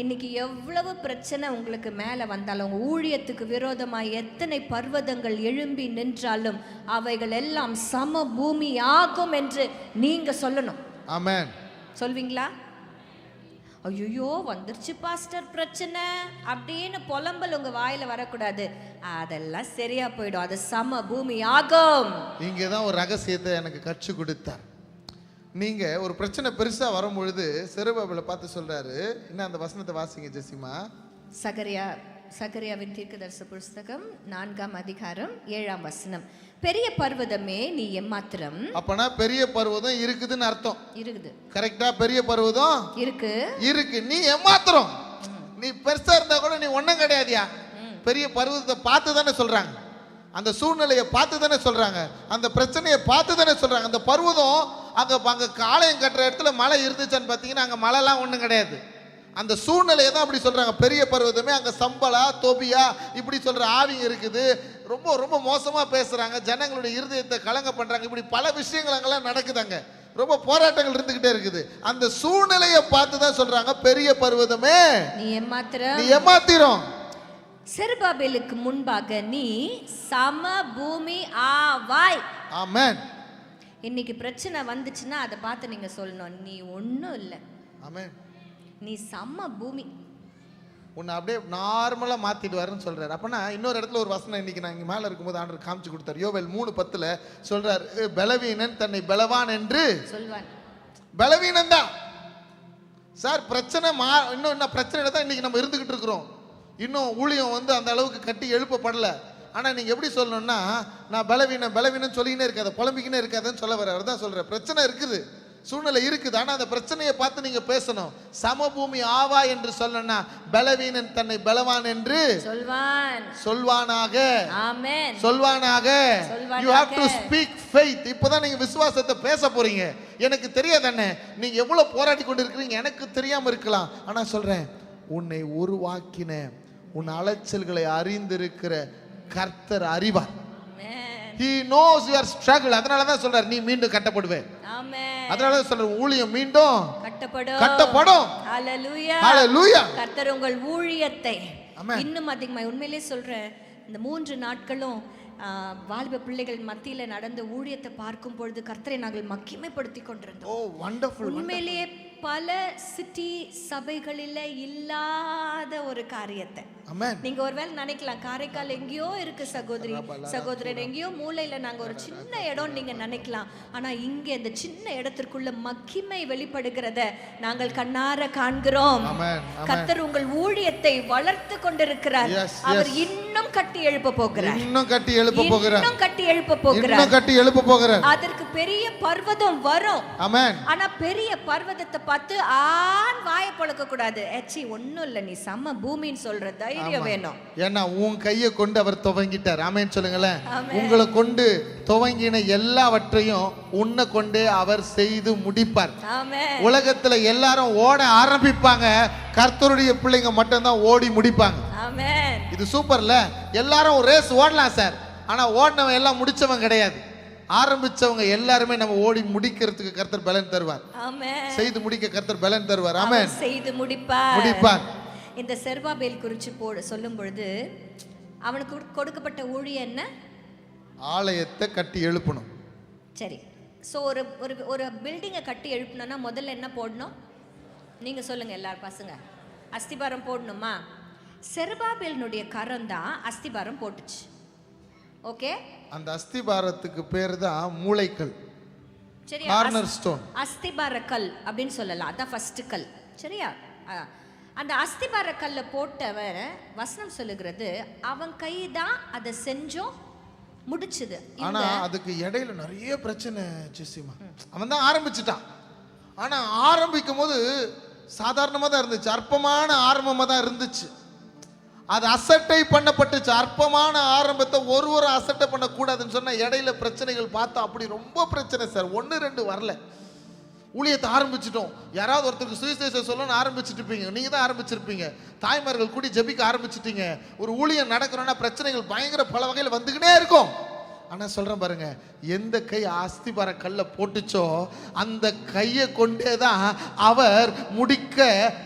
இன்னைக்கு எவ்வளவு பிரச்சனை உங்களுக்கு மேல வந்தாலும், உங்க ஊழியத்துக்கு விரோதமாய் எத்தனை பர்வதங்கள் எழும்பி நின்றாலும் அவைகள் எல்லாம் சம பூமி ஆகும் என்று நீங்க சொல்லணும். ஆமென். சொல்வீங்களா? ஐயோ வந்துருச்சு பாஸ்டர் பிரச்சனை அப்படின்னு புலம்பல் உங்க வாயில வரக்கூடாது. அதெல்லாம் சரியா போயிடும், அது சம பூமி ஆகும். இங்கதான் ஒரு ரகசியத்தை எனக்கு கற்று கொடுத்தார். நீங்க ஒரு பிரச்சனை பெருசா வரும் பொழுது செருபாபேலை பார்த்து சொல்றாரு. என்ன அந்த வசனத்தை வாசிங்க ஜெசிமா. சகரியாவின் தீர்க்கதரிசி புஸ்தகம் 4ஆம் அதிகாரம் 7ஆம் வசனம். பெரிய பர்வதமே நீ எம்மாத்திரம். அப்பனா பெரிய பர்வதம் இருக்குதுன்னு அர்த்தம். இருக்குது. கரெக்டா? பெரிய பர்வதம் இருக்கு, நீ எம்மாத்திரம். நீ பெருசா இருந்தா கூட நீ ஒண்ணும் கிடையாதியா. பெரிய பர்வதத்தை பார்த்து தானே சொல்றாங்க, அந்த சூழ்நிலையை பார்த்து தானே சொல்றாங்க, அந்த பிரச்சனையை பார்த்து தானே சொல்றாங்க. அந்த பர்வதம் அங்க ஆலயம் கட்டுற இடத்துல மழை இருந்துச்சான்னு பார்த்தீங்கன்னா அங்க மழைலாம் ஒன்றும் கிடையாது. அந்த சூழ்நிலையை தான் அப்படி சொல்றாங்க. பெரிய பர்வதமே, அங்க சம்பளா தோபியா இப்படி சொல்ற ஆவிங்க இருக்குது. ரொம்ப ரொம்ப மோசமா பேசுறாங்க, ஜனங்களுடைய இருதயத்தை கலங்க பண்றாங்க. இப்படி பல விஷயங்கள் அங்கெல்லாம் நடக்குதாங்க. ரொம்ப போராட்டங்கள் இருந்துகிட்டே இருக்குது. அந்த சூழ்நிலையை பார்த்து தான் சொல்றாங்க, பெரிய பர்வதமே நீ ஏமாத்திரம். செருபாபேலுக்கு முன்பாக நீ சம பூமி ஆவாய். ஆமென். இன்னைக்கு பிரச்சனை வந்துச்சுன்னா அதை பார்த்து நீங்க சொல்லணும், நீ ஒன்றும் இல்லை. ஆமென். நீ செம்ம பூமி. உன்னை அப்படியே நார்மலா மாத்திடுவாருன்னு சொல்றாரு. அப்பனா இன்னொரு இடத்துல ஒரு வசனம் இன்னைக்கு நான் இங்க மேல இருக்கும்போது ஆண்டவர் காமிச்சு கொடுத்தாரு. யோவேல் 3:10 சொல்றாரு, பலவீனன் தன்னை பலவான் என்று சொல்வான். பலவீனன் தான் சார். பிரச்சனை இன்னும் என்ன பிரச்சனை தான் இன்னைக்கு நம்ம இருந்துகிட்டு இருக்கிறோம். இன்னும் ஊழியம் அந்த அளவுக்கு கட்டி எழுப்பப்படல. ஆனா நீங்க எப்படி சொல்லணும்னா, நான் பலவீனம் சொல்லிக்கினே இருக்காத, புலம்பிக்கினே இருக்காதுன்னு சொல்ல வர. அவர் தான் சொல்ற, பிரச்சனை இருக்குது, சூழ்நிலை இருக்குது. ஆனா அந்த பிரச்சனையை பார்த்து நீங்க பேசணும். சமபூமி ஆவா என்று சொல்லணும்னா பலவீனன் தன்னை பலவான் என்று சொல்வானாக. ஆமென். சொல்வானாக. You have to speak faith. இப்பதான் நீங்க விசுவாசத்தை பேச போறீங்க. எனக்கு தெரியாது அண்ணே, நீங்க எவ்வளவு போராடி கொண்டு இருக்கிறீங்க எனக்கு தெரியாம இருக்கலாம். ஆனா சொல்றேன், உன்னை உருவாக்கின உன் அலைச்சல்களை அறிந்திருக்கிற கர்த்தர் அறிவார். He knows your struggle. அதனால தான் சொல்றார், நீ மீண்டும் கட்டப்படுவே. ஆமென். அதனால தான் சொல்றார், ஊழியம் மீண்டும் கட்டப்படும். ஹalleluya. ஹalleluya. கர்த்தர் உங்கள் ஊழியத்தை இன்னும் அதிகமாக, உண்மையிலேயே சொல்றேன், இந்த 3 நாட்களும் வாலிப பிள்ளைகள் மத்தியில நடந்த ஊழியத்தை பார்க்கும் பொழுது கர்த்தரை நாங்கள் மகிமைப்படுத்தி கொண்டிருந்தோம். ஓ வண்டர்ஃபுல். உண்மையிலேயே பல சிட்டி சபைகளில இல்லாத ஒரு காரியத்தை நீங்க ஒருவேளை நினைக்கலாம், காரைக்கால் எங்கேயோ இருக்கு சகோதரர் எங்கேயோ மூலையில நாங்க ஒரு சின்ன இடம் நீங்க நினைக்கலாம். ஆனா இங்க இந்த சின்ன இடத்திற்குள்ள மகிமை வெளிப்படுகிறத நாங்கள் கண்ணார காண்கிறோம். கர்த்தர் உங்கள் ஊழியத்தை வளர்த்து கொண்டிருக்கிறார். அவர் இன்னும் கட்டி எழுப்ப போகிறார். அதற்கு பெரிய பர்வதம் வரும். ஆனா பெரிய பர்வதத்தை பார்த்து வாயை பழக்க கூடாது. ஒண்ணும் இல்ல, நீ சம பூமின்னு சொல்ற தைரியம் வேணும். ஏன்னா உன் கையை கொண்டு அவர் துவங்கிட்டார். ஆமென் சொல்லுங்களேன். உங்களை கொண்டு துவங்கின எல்லாவற்றையும் உன்னை கொண்டே அவர் செய்து முடிப்பார். உலகத்துல எல்லாரும் ஓட ஆரம்பிப்பாங்க, கர்த்தருடைய பிள்ளைங்க மட்டும்தான் ஓடி முடிப்பாங்க. இது சூப்பர்ல. எல்லாரும் ரேஸ் ஓடலாம் சார், ஆனா ஓடினவன் எல்லாம் முடிச்சவன் கிடையாது. ஆரம்பிச்சவங்க எல்லாருமே நம்ம ஓடி முடிக்கிறதுக்கு கர்த்தர் பலன் தருவார். செய்து முடிக்க கர்த்தர் பலன் தருவார். ஆமென். செய்து முடிப்பார். இந்த செருபாபேல் குறித்து சொல்லும் பொழுது அவனுக்கு கொடுக்கப்பட்ட ஊழியம் என்ன? ஆலயத்தை கட்டி எழுப்பணும். சரி, ஸோ ஒரு பில்டிங்கை கட்டி எழுப்பணும்னா முதல்ல என்ன போடணும்? நீங்க சொல்லுங்க எல்லாரும் பசங்க. அஸ்திபாரம் போடணுமா? செருபாபேலினுடைய கரம் தான் அஸ்திபாரம் போட்டுச்சு. ஓகே, அந்த அஸ்திபாரத்துக்கு பேர் தான் மூளைக்கல். சரியா? Corner stone. அஸ்திபார கல் அப்படின்னு சொல்லலாம். அதான் ஃபர்ஸ்ட் கல். சரியா? அந்த அஸ்திபார கல்ல போட்டவர் வசனம் சொல்லுகிறது, அவன் கை தான் அதை செஞ்சோம் முடிச்சது. ஆனா அதுக்கு இடையில நிறைய பிரச்சனை ஜெசிமா. அவன் தான் ஆரம்பிச்சிட்டான். ஆனா ஆரம்பிக்கும் போது சாதாரணமா தான் இருந்துச்சு, அற்பமான ஆரம்பமா தான் இருந்துச்சு. அது அசட்டை பண்ணப்பட்டுச்சு. அற்பமான ஆரம்பத்தை ஒரு அசட்டை பண்ணக்கூடாதுன்னு சொன்ன இடையில பிரச்சனைகள் பார்த்தா அப்படி ரொம்ப பிரச்சனை சார். 1-2 வரல. ஊழியத்தை ஆரம்பிச்சிட்டோம். யாராவது ஒருத்தருக்கு சுவிசேஷம் சொல்லணும்னு ஆரம்பிச்சுட்டு இருப்பீங்க, நீங்க தான் ஆரம்பிச்சிருப்பீங்க. தாய்மார்கள் கூடி ஜெபிக்க ஆரம்பிச்சிட்டீங்க. ஒரு ஊழியம் நடக்கிறோன்னா பிரச்சனைகள் பயங்கர பல வகையில் வந்துக்கிட்டே இருக்கும். ஆனா சொல்றேன் பாருங்க, எந்த கை அஸ்திபார கல்ல போட்டுச்சோ அந்த கையை கொண்டே தான் அவர் முடிக்க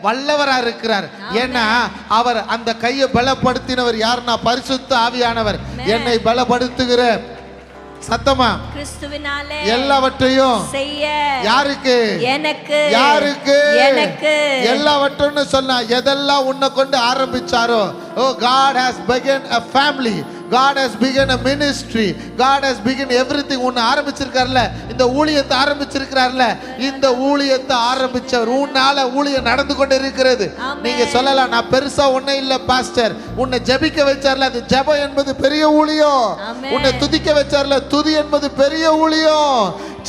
வல்லவரா இருக்கிறார். ஏன்னா அவர் அந்த கையை பலப்படுத்தினவர் யாருன்னா பரிசுத்த ஆவியானவர். என்னை பலப்படுத்துகிற சத்தமா கிறிஸ்துவினாலே எல்லாவற்றையும் செய்ய. யாருக்கு? எனக்கு. யாருக்கு? எனக்கு. எல்லாவற்றையும் சொன்னா எதெல்லாம் உன்னை கொண்டு ஆரம்பிச்சாரோ. Oh, God has begun a family. God has begun a ministry. God has begun everything. உன்னை ஆரம்பிச்சிருக்கார்ல, இந்த ஊழியத்தை ஆரம்பிச்சிருக்கிறார்ல, இந்த ஊழியத்தை ஆரம்பிச்சவர் உன்னால ஊழியம் நடந்து கொண்டு இருக்கிறது. நீங்க சொல்லலாம், நான் பெருசா ஒண்ணே இல்ல பாஸ்டர், உன்னை ஜெபிக்க வச்சார்ல, அது ஜெபம் என்பது பெரிய ஊழியம். உன்னை துதிக்க வச்சார்ல, துதி என்பது பெரிய ஊழியம்.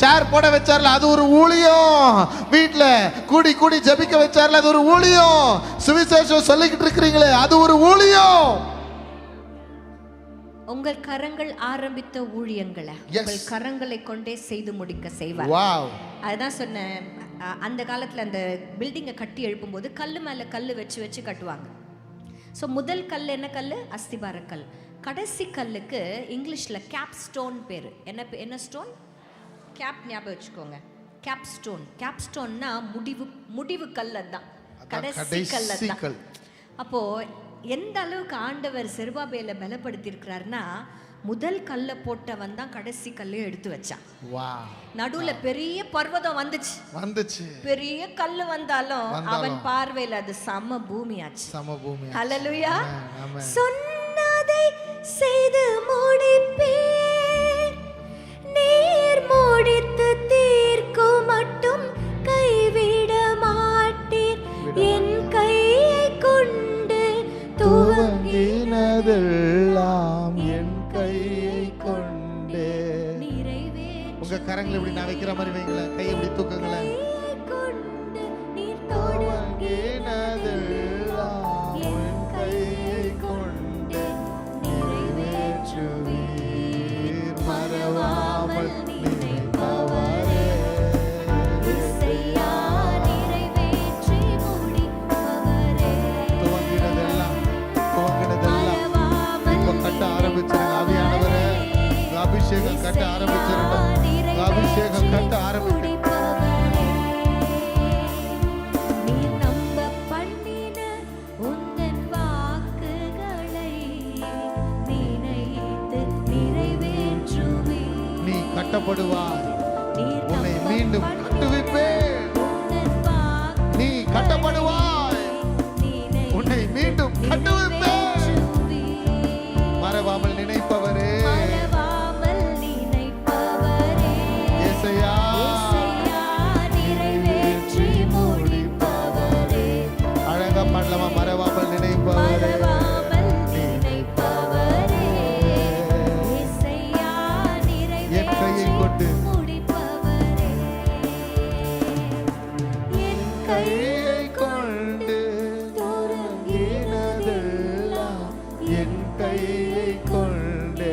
சேர் போட வச்சார்ல, அது ஒரு ஊழியம். வீட்டுல கூடி கூடி ஜெபிக்க வச்சார்ல, அது ஒரு ஊழியம். சுவிசேஷம் சொல்லிக்கிட்டு இருக்கிறீங்களே, அது ஒரு ஊழியம். உங்கள் கரங்கள் ஆரம்பித்த ஊழியங்களை உங்கள் கரங்களை கொண்டே செய்து முடிக்க செய்வார். அதுதான் சொன்னேன். அந்த காலத்துல அந்த பில்டிங்கை கட்டி எழுப்பும் போது கல்லு மேல கல்லு வச்சு வச்சு கட்டுவாங்க. ஸோ முதல் கல் என்ன கல்? அஸ்திபார கல். கடைசி கல்லுக்கு இங்கிலீஷ்ல கேப் ஸ்டோன் பேரு. என்ன ஸ்டோன்? கேப். ஞாபகம் வச்சுக்கோங்க, கேப் ஸ்டோன். கேப் ஸ்டோன்னா முடிவு கல். அதுதான் கடைசி கல். அப்போ எந்த அளவுக்கு ஆண்டவர் செருபாபேலை பலப்படுத்தி இருக்கிறாருன்னா, முதல் கல்லை போட்டவன் தான் கடைசி கல்லையும் எடுத்து வச்சான். நடுவுல பெரிய பர்வதம் வந்துச்சு. பெரிய கல்லு வந்தாலும் அவன் பார்வையில் அது சம பூமியாச்சு. ஹல்லேலூயா. சொன்னதை செய்து முடிப்பேன், நீர் முடித்து தீர்க்கும் மட்டும் கைவிட மாட்டீர். என் கையை கொண்டு துவங்கினதெல்லாம் என் கையை கொண்டே. உங்க கரங்களை இப்படி நான் வைக்கிற மாதிரி வைங்களேன், கையை இப்படி தூக்குங்களேன். துவங்கினதெல்லாம் என் கையை கொண்டு நிறைவேற்றுவீர், மறவாமல் நினைப்பவரே. அபிஷேகம் கட்ட ஆரம்பிச்சிருக்கோம். அபிஷேகம் கட்ட ஆரம்பிச்சிருக்கோம். நீ நம்ப பண்ணின உந்தன் வாக்குகளை நினைத்து நிறைவேற்றுவீர். நீ கட்டப்படுவாய், உன்னை மீண்டும் கட்டுவிப்பேன். நீ கட்டப்படுவாய், உன்னை மீண்டும் கட்டுவிப்பேன். மறவாமல் நினைப்பவரே, மறவாமல் நினைப்பவரே, என் கையை கொண்டு கையை கொண்டு தொடங்கினதெல்லாம் என் கையை கொண்டு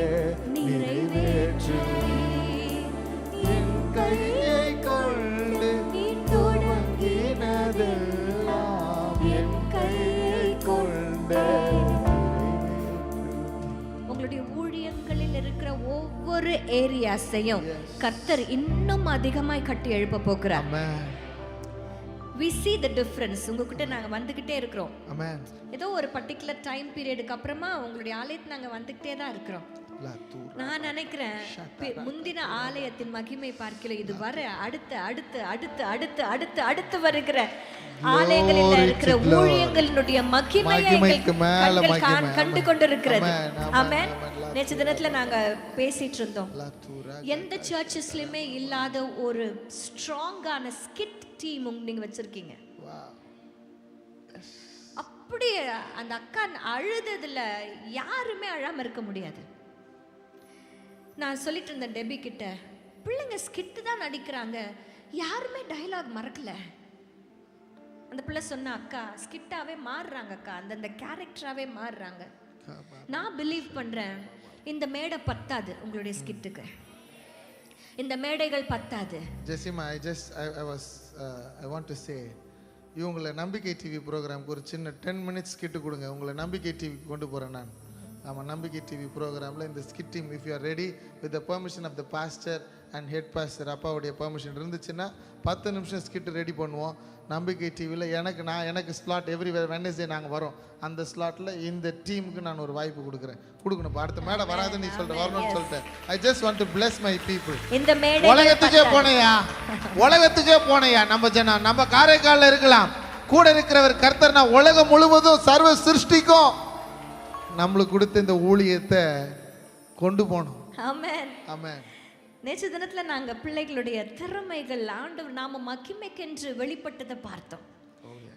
நிறைவேற்றுவீர். என் கையை கொண்டு தொடங்கினதெல்லாம் என் கையை கொண்டு. உங்களுடைய ஊழியங்களில் இருக்கிற ஒவ்வொரு ஏரியாஸையும் கர்த்தர் இன்னும் அதிகமாய் கட்டி எழுப்ப போகிறார். We see the difference. உங்ககிட்ட நாங்க வந்துகிட்டே இருக்கிறோம். ஏதோ ஒரு பர்டிகுலர் டைம் பீரியடுக்கு அப்புறமா உங்களுடைய ஆலயத்துக்கு நாங்க வந்துகிட்டே தான் இருக்கிறோம். நான் நினைக்கிறேன் முந்தின ஆலயத்தின் மகிமை பார்க்கல, இது வர அடுத்து அடுத்து அடுத்து அடுத்து அடுத்து அடுத்து வருகிற ஆலயங்களில் இருக்கிற ஊழியங்களினுடைய மகிமையை கண்டு கொண்டிருக்கிறது. ஆமென். நேற்று தினத்துல நாங்க பேசிட்டு இருந்தோம், எந்த சர்ச்சஸ்லயுமே இல்லாத ஒரு ஸ்ட்ராங்கான ஸ்கிட் டீம் நீங்க வச்சிருக்கீங்க. அப்படியே அந்த அக்கா அழுததுல யாருமே அழாம இருக்க முடியாது. நான் சொல்லிட்டு இருந்தேன் டெபி கிட்ட, பிள்ளைங்க ஸ்கிட்டு தான் நடிக்கிறாங்க, யாருமே டயலாக் மறக்கல. அந்த பிள்ளை சொன்ன, அக்கா ஸ்கிட்டாவே மாறுறாங்க அக்கா, அந்தந்த கேரக்டராகவே மாறுறாங்க. நான் பிலீவ் பண்றேன் இந்த மேடை பத்தாது உங்களுடைய ஸ்கிட்டுக்கு, இந்த மேடைகள் பத்தாது. Jezima, I want to say, இவங்களை நம்பிக்கை டிவி ப்ரோக்ராமுக்கு ஒரு சின்ன 10 minutes ஸ்கிட்டு கொடுங்க. உங்களை நம்பிக்கை டிவிக்கு கொண்டு போகிறேன் நான். நம்ம நம்பிக்கை டிவி ப்ரோக்ராமில் இந்த skit team, if you are ready with the permission of the pastor and head pastor அப்பாவுடைய பெர்மிஷன் இருந்துச்சுன்னா 10 நிமிஷம் ஸ்கிட்டு ரெடி பண்ணுவோம் நம்பிக்கை டிவியில். எனக்கு ஸ்லாட் எவ்ரி வெட்னஸ்டே நாங்கள் வரோம். அந்த ஸ்லாட்டில் இந்த டீமுக்கு நான் ஒரு வாய்ப்பு கொடுக்கணும். அடுத்த மேடை வராதுன்னு நீ சொல்லிட்டு வரணும்னு சொல்லிட்டேன். I just want to plus my people. இந்த மேடை உலகத்துக்கே போனையா நம்ம ஜனம், நம்ம காரைக்காலில் இருக்கலாம். கூட இருக்கிறவர் கர்த்தர்னா உலகம் முழுவதும் சர்வ சிருஷ்டிக்கும் நம்மளுக்கு கொடுத்த இந்த ஊழியத்தை கொண்டு போகணும். ஆமென். ஆமென். நேற்று தினத்துல நாங்க பிள்ளைகளுடைய திறமைகள் ஆண்டவர் நாம மகிமைக்கென்று வெளிப்பட்டதை பார்த்தோம்.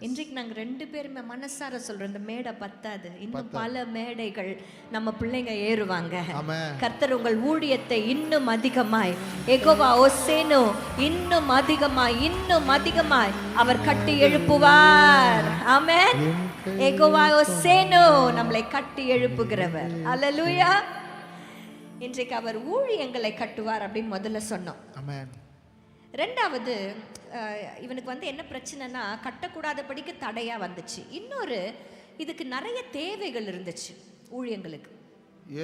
இன்றைக்கு நாங்க 2 பேருமே மனசார சொல்றோம், இந்த மேடை பத்தாது, இன்னும் பல மேடைகள் நம்ம பிள்ளைங்க ஏறுவாங்க. கர்த்தர் உங்கள் ஊழியத்தை இன்னும் அதிகமாய், யெகோவா ஓசேனு இன்னும் அதிகமாய் அவர் கட்டி எழுப்புவார். ஆமென். யெகோவா ஓசேனு நம்மளை கட்டி எழுப்புகிறவர். அல்லேலூயா. இன்றைக்கு அவர் ஊழியங்களை கட்டுவார் அப்படின்னு முதல்ல சொன்னோம். ஆமென். ரெண்டாவது, இவனுக்கு என்ன பிரச்சனைனா, கட்டக்கூடாதபடிக்கு தடையா வந்துச்சு. இன்னொரு, இதுக்கு நிறைய தேவைகள் இருந்துச்சு ஊழியங்களுக்கு.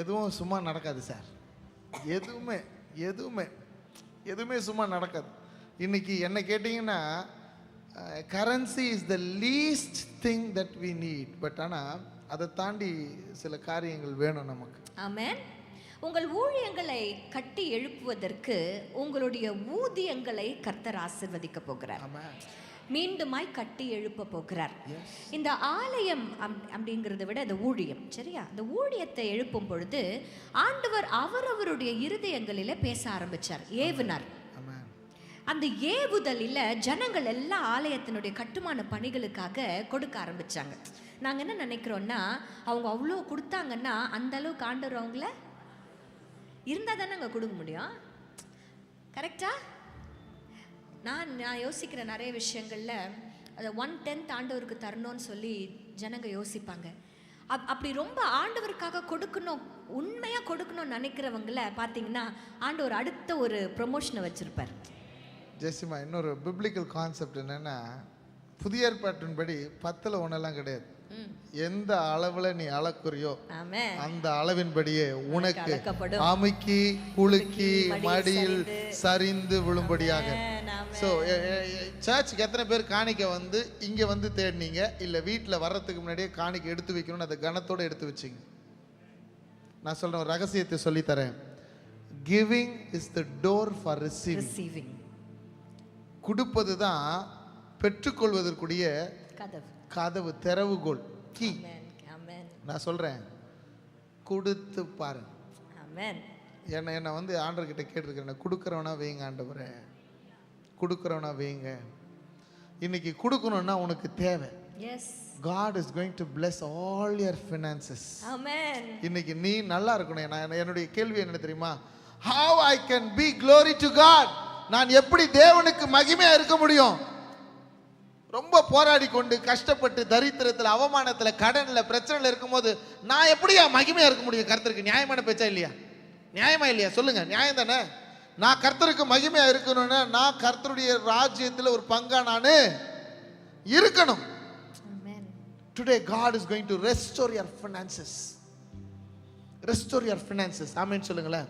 எதுவும் சும்மா நடக்காது சார். எதுவுமே சும்மா நடக்காது. இன்னைக்கு என்ன கேட்டிங்கன்னா, currency is the least thing that we need. But ஆனால் அதை தாண்டி சில காரியங்கள் வேணும் நமக்கு. ஆமென். உங்கள் ஊழியங்களை கட்டி எழுப்புவதற்கு உங்களுடைய ஊதியங்களை கர்த்தர் ஆசீர்வதிக்க போகிறார். ஆமென். மீண்டுமாய் கட்டி எழுப்ப போகிறார். இந்த ஆலயம் அப்படிங்கிறத விட இந்த ஊழியம், சரியா? இந்த ஊழியத்தை எழுப்பும் பொழுது ஆண்டவர் அவரவருடைய இருதயங்களில பேச ஆரம்பிச்சார், ஏவினார். அந்த ஏவுதலில் ஜனங்கள் எல்லாம் ஆலயத்தினுடைய கட்டுமான பணிகளுக்காக கொடுக்க ஆரம்பிச்சாங்க. நாங்கள் என்ன நினைக்கிறோன்னா, அவங்க அவ்வளோ கொடுத்தாங்கன்னா அந்த அளவுக்கு ஆண்டவர் அவங்கள இருந்தால் தானே அங்கே கொடுக்க முடியும். கரெக்டா? நான் யோசிக்கிற நிறைய விஷயங்களில் அதை 1/10 ஆண்டவருக்கு தரணும்னு சொல்லி ஜனங்க யோசிப்பாங்க. அப்படி ரொம்ப ஆண்டவருக்காக கொடுக்கணும், உண்மையாக கொடுக்கணும்னு நினைக்கிறவங்கள பார்த்தீங்கன்னா ஆண்டவர் அடுத்த ஒரு ப்ரொமோஷனை வச்சுருப்பார். ஜெசிமா, இன்னொரு பிப்ளிக்கல் கான்செப்ட் என்னன்னா, புதிய ஏற்பாட்டின்படி 10ல் 1 கிடையாது. எந்த அளவுல நீ அளக்குறியோ அந்த அளவின்படியே உனக்கு அமுக்கி குலுக்கி மடியில் சரிந்து விழும்படியாக. ஸோ சர்ச்சுக்கு எத்தனை பேர் காணிக்க வந்து இங்க வந்து தேடினீங்க, இல்ல வீட்டில் வர்றதுக்கு முன்னாடியே காணிக்க எடுத்து வைக்கணும்னு அதை கனத்தோட எடுத்து வச்சிங்க? நான் சொல்றேன், ஒரு ரகசியத்தை சொல்லி தரேன். Giving is the door for receiving. கொடுப்பது தான் பெற்றுக்கொள்வதற்குரிய கதவு, திறவுகோல், கீ. நான் சொல்றேன், கொடுத்து பாருங்க. என்ன வந்து ஆண்டவர்கிட்ட கேட்டிருக்கிறேன், கொடுக்குறவனா வைங்க ஆண்டவரே, கொடுக்குறவனா வைங்க. இன்னைக்கு கொடுக்கணும்னா உனக்கு தேவை. God is going to bless all your finances. Amen. இன்னைக்கு நீ நல்லா இருக்கணும். என்னுடைய கேள்வி என்ன தெரியுமா? How I can be glory to God. நான் எப்படி தேவனுக்கு மகிமையா இருக்க முடியும்? ரொம்ப போராடி கொண்டு கஷ்டப்பட்டு தரித்திரத்தில் அவமானத்தில் கடனில் பிரச்சனையில் இருக்கும்போது நான் எப்படியா மகிமையா இருக்க முடியும் கர்த்தருக்கு? நியாயமான பேச்சா இல்லையா? நியாயமா இல்லையா? சொல்லுங்க, நியாயம் தானே? நான் கர்த்தருக்கு மகிமையா இருக்கணும்னா நான் கர்த்தருடைய ராஜ்யத்தில் ஒரு பங்கா நான் இருக்கணும். Today God is going to restore your finances. Restore your finances. ஆமென் சொல்லுங்களேன்.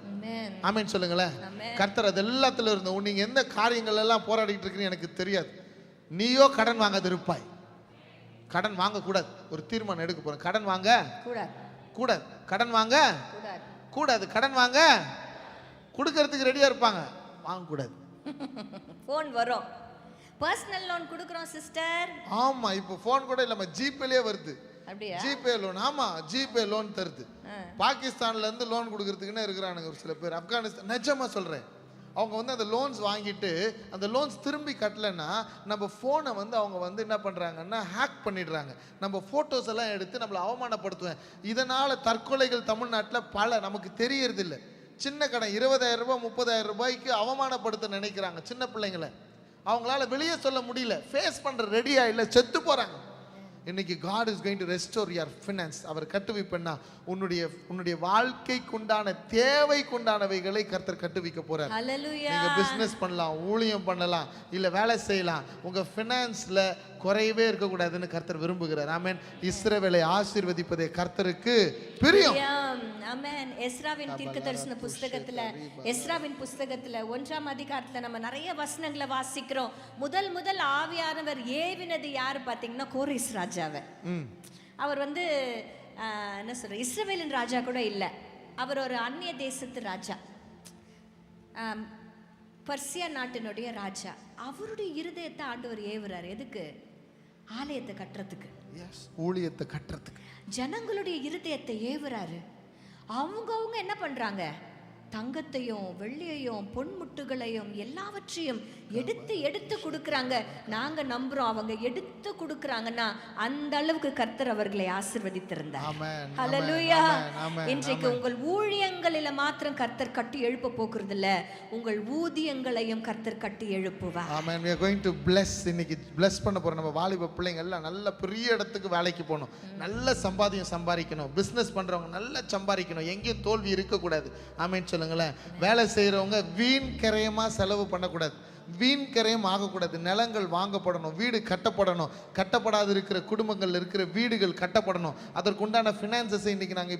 ஆமென் சொல்லுங்களேன். கர்த்தர் அது எல்லாத்துல இருந்து நீங்க எந்த காரியங்கள் எல்லாம் போராடிட்டு இருக்கீங்க எனக்கு தெரியாது. நீயோ கடன் வாங்காத இருப்பாய். கடன் வாங்க கூடாது. ஒரு தீர்மானம் எடுக்க போறேன். கடன் வாங்க கூடாது. கடன் வாங்க கூடாது. கடன் வாங்க கொடுக்கறதுக்கு ரெடியா இருப்பாங்க, வாங்க கூடாது. போன் வரும், பர்சனல் லோன் கொடுக்குறோம் சிஸ்டர். ஆமா, இப்போ போன் கூட இல்லாம ஜிபேலயே வருது. அப்படியே ஜிபே லோன். ஆமா, ஜிபே லோன் தருது. பாகிஸ்தான்ல இருந்து லோன் கொடுக்கறதுக்குன்னு இருக்கிறானுங்க ஒரு சில பேர். ஆப்கானிஸ்தான், நிஜமா சொல்றேன், அவங்க வந்து அந்த லோன்ஸ் வாங்கிட்டு அந்த லோன்ஸ் திரும்பி கட்டலைன்னா நம்ம ஃபோனை வந்து அவங்க வந்து என்ன பண்ணுறாங்கன்னா ஹேக் பண்ணிடுறாங்க. நம்ம ஃபோட்டோஸ் எல்லாம் எடுத்து நம்மளை அவமானப்படுத்துவேன். இதனால் தற்கொலைகள் தமிழ்நாட்டில் பல நமக்கு தெரியறதில்லை. சின்ன கடன் 20,000 ரூபாய் 30,000 ரூபாய்க்கு அவமானப்படுத்த நினைக்கிறாங்க சின்ன பிள்ளைங்களை. அவங்களால வெளியே சொல்ல முடியல, ஃபேஸ் பண்ணுற ரெடியா இல்லை, செத்து போகிறாங்க. இன்னைக்கு God is going to restore your finance. அவர் கட்டுவிப்பேன்னா உன்னுடைய வாழ்க்கைக்குண்டான தேவைக்குண்டானவைகளை கர்த்தர் கட்டுவிக்க போறார். நீங்க பிசினஸ் பண்ணலாம், ஊழியம் பண்ணலாம், இல்ல வேலை செய்யலாம். உங்க பினான்ஸ்ல குறையவே இருக்க கூடாதுன்னு கர்த்தர் விரும்புகிறார். ஆமென். இஸ்ரவேலை ஆசீர்வதிப்பதே கர்த்தருக்கு பிரியம். ஆமென். எஸ்ராவின் தீர்க்கதரிசன புஸ்தகத்துல, எஸ்ராவின் புஸ்தகத்துல 1ஆம் அதிகாரத்துல நம்ம நிறைய வசனங்களை வாசிக்கிறோம். முதல் ஆவியானவர் ஏவினது யாரு பாத்தீங்கன்னா கோரேஸ் ராஜாவை. அவர் வந்து என்ன சொல்ற, இஸ்ரவேலின் ராஜா கூட இல்லை, அவர் ஒரு அந்நிய தேசத்து ராஜா, பர்சியா நாட்டினுடைய ராஜா. அவருடைய இருதயத்தை ஆண்டவர் ஏவுறாரு. எதுக்கு? ஆலயத்தை கட்டுறதுக்கு, ஊழியத்தை கட்டுறதுக்கு. ஜனங்களுடைய இருதயத்தை ஏவுறாரு. அவங்க என்ன பண்றாங்க? தங்கத்தையும் வெள்ளியையும் பொன்முட்டுகளையும் எல்லாவற்றையும் எடுத்து கொடுக்கறாங்க. நாங்க நம்புறோம் அவங்க எடுத்து கொடுக்கறாங்கன்னா அந்த அளவுக்கு கர்த்தர் அவர்களை ஆசீர்வதித்திருந்தார். ஹல்லேலூயா. இன்றைக்கு உங்கள் ஊழியங்களில மாத்திரம் கர்த்தர் கட்டி எழுப்ப போகிறது இல்ல, உங்கள் ஊதியங்களையும் கர்த்தர் கட்டி எழுப்புவார். ஆமென். we are going to bless. இன்னைக்கு bless பண்ண போறோம். நம்ம வாலிப பிள்ளைங்க எல்லாம் நல்ல பெரிய இடத்துக்கு வேலைக்கு போகணும், நல்ல சம்பாதிக்கணும், பிசினஸ் பண்றவங்க நல்லா சம்பாதிக்கணும், எங்கேயும் தோல்வி இருக்க கூடாது. ஆமென் சொல்லுங்க. சொல்லுங்களேன். வேலை செய்கிறவங்க வீண் கிரயமா செலவு பண்ணக்கூடாது, வீண் கிரயம் ஆகக்கூடாது. நிலங்கள் வாங்கப்படணும், வீடு கட்டப்படணும், கட்டப்படாது இருக்கிற குடும்பங்கள் இருக்கிற வீடுகள் கட்டப்படணும். அதற்குண்டான ஃபினான்சஸை இன்னைக்கு நாங்கள்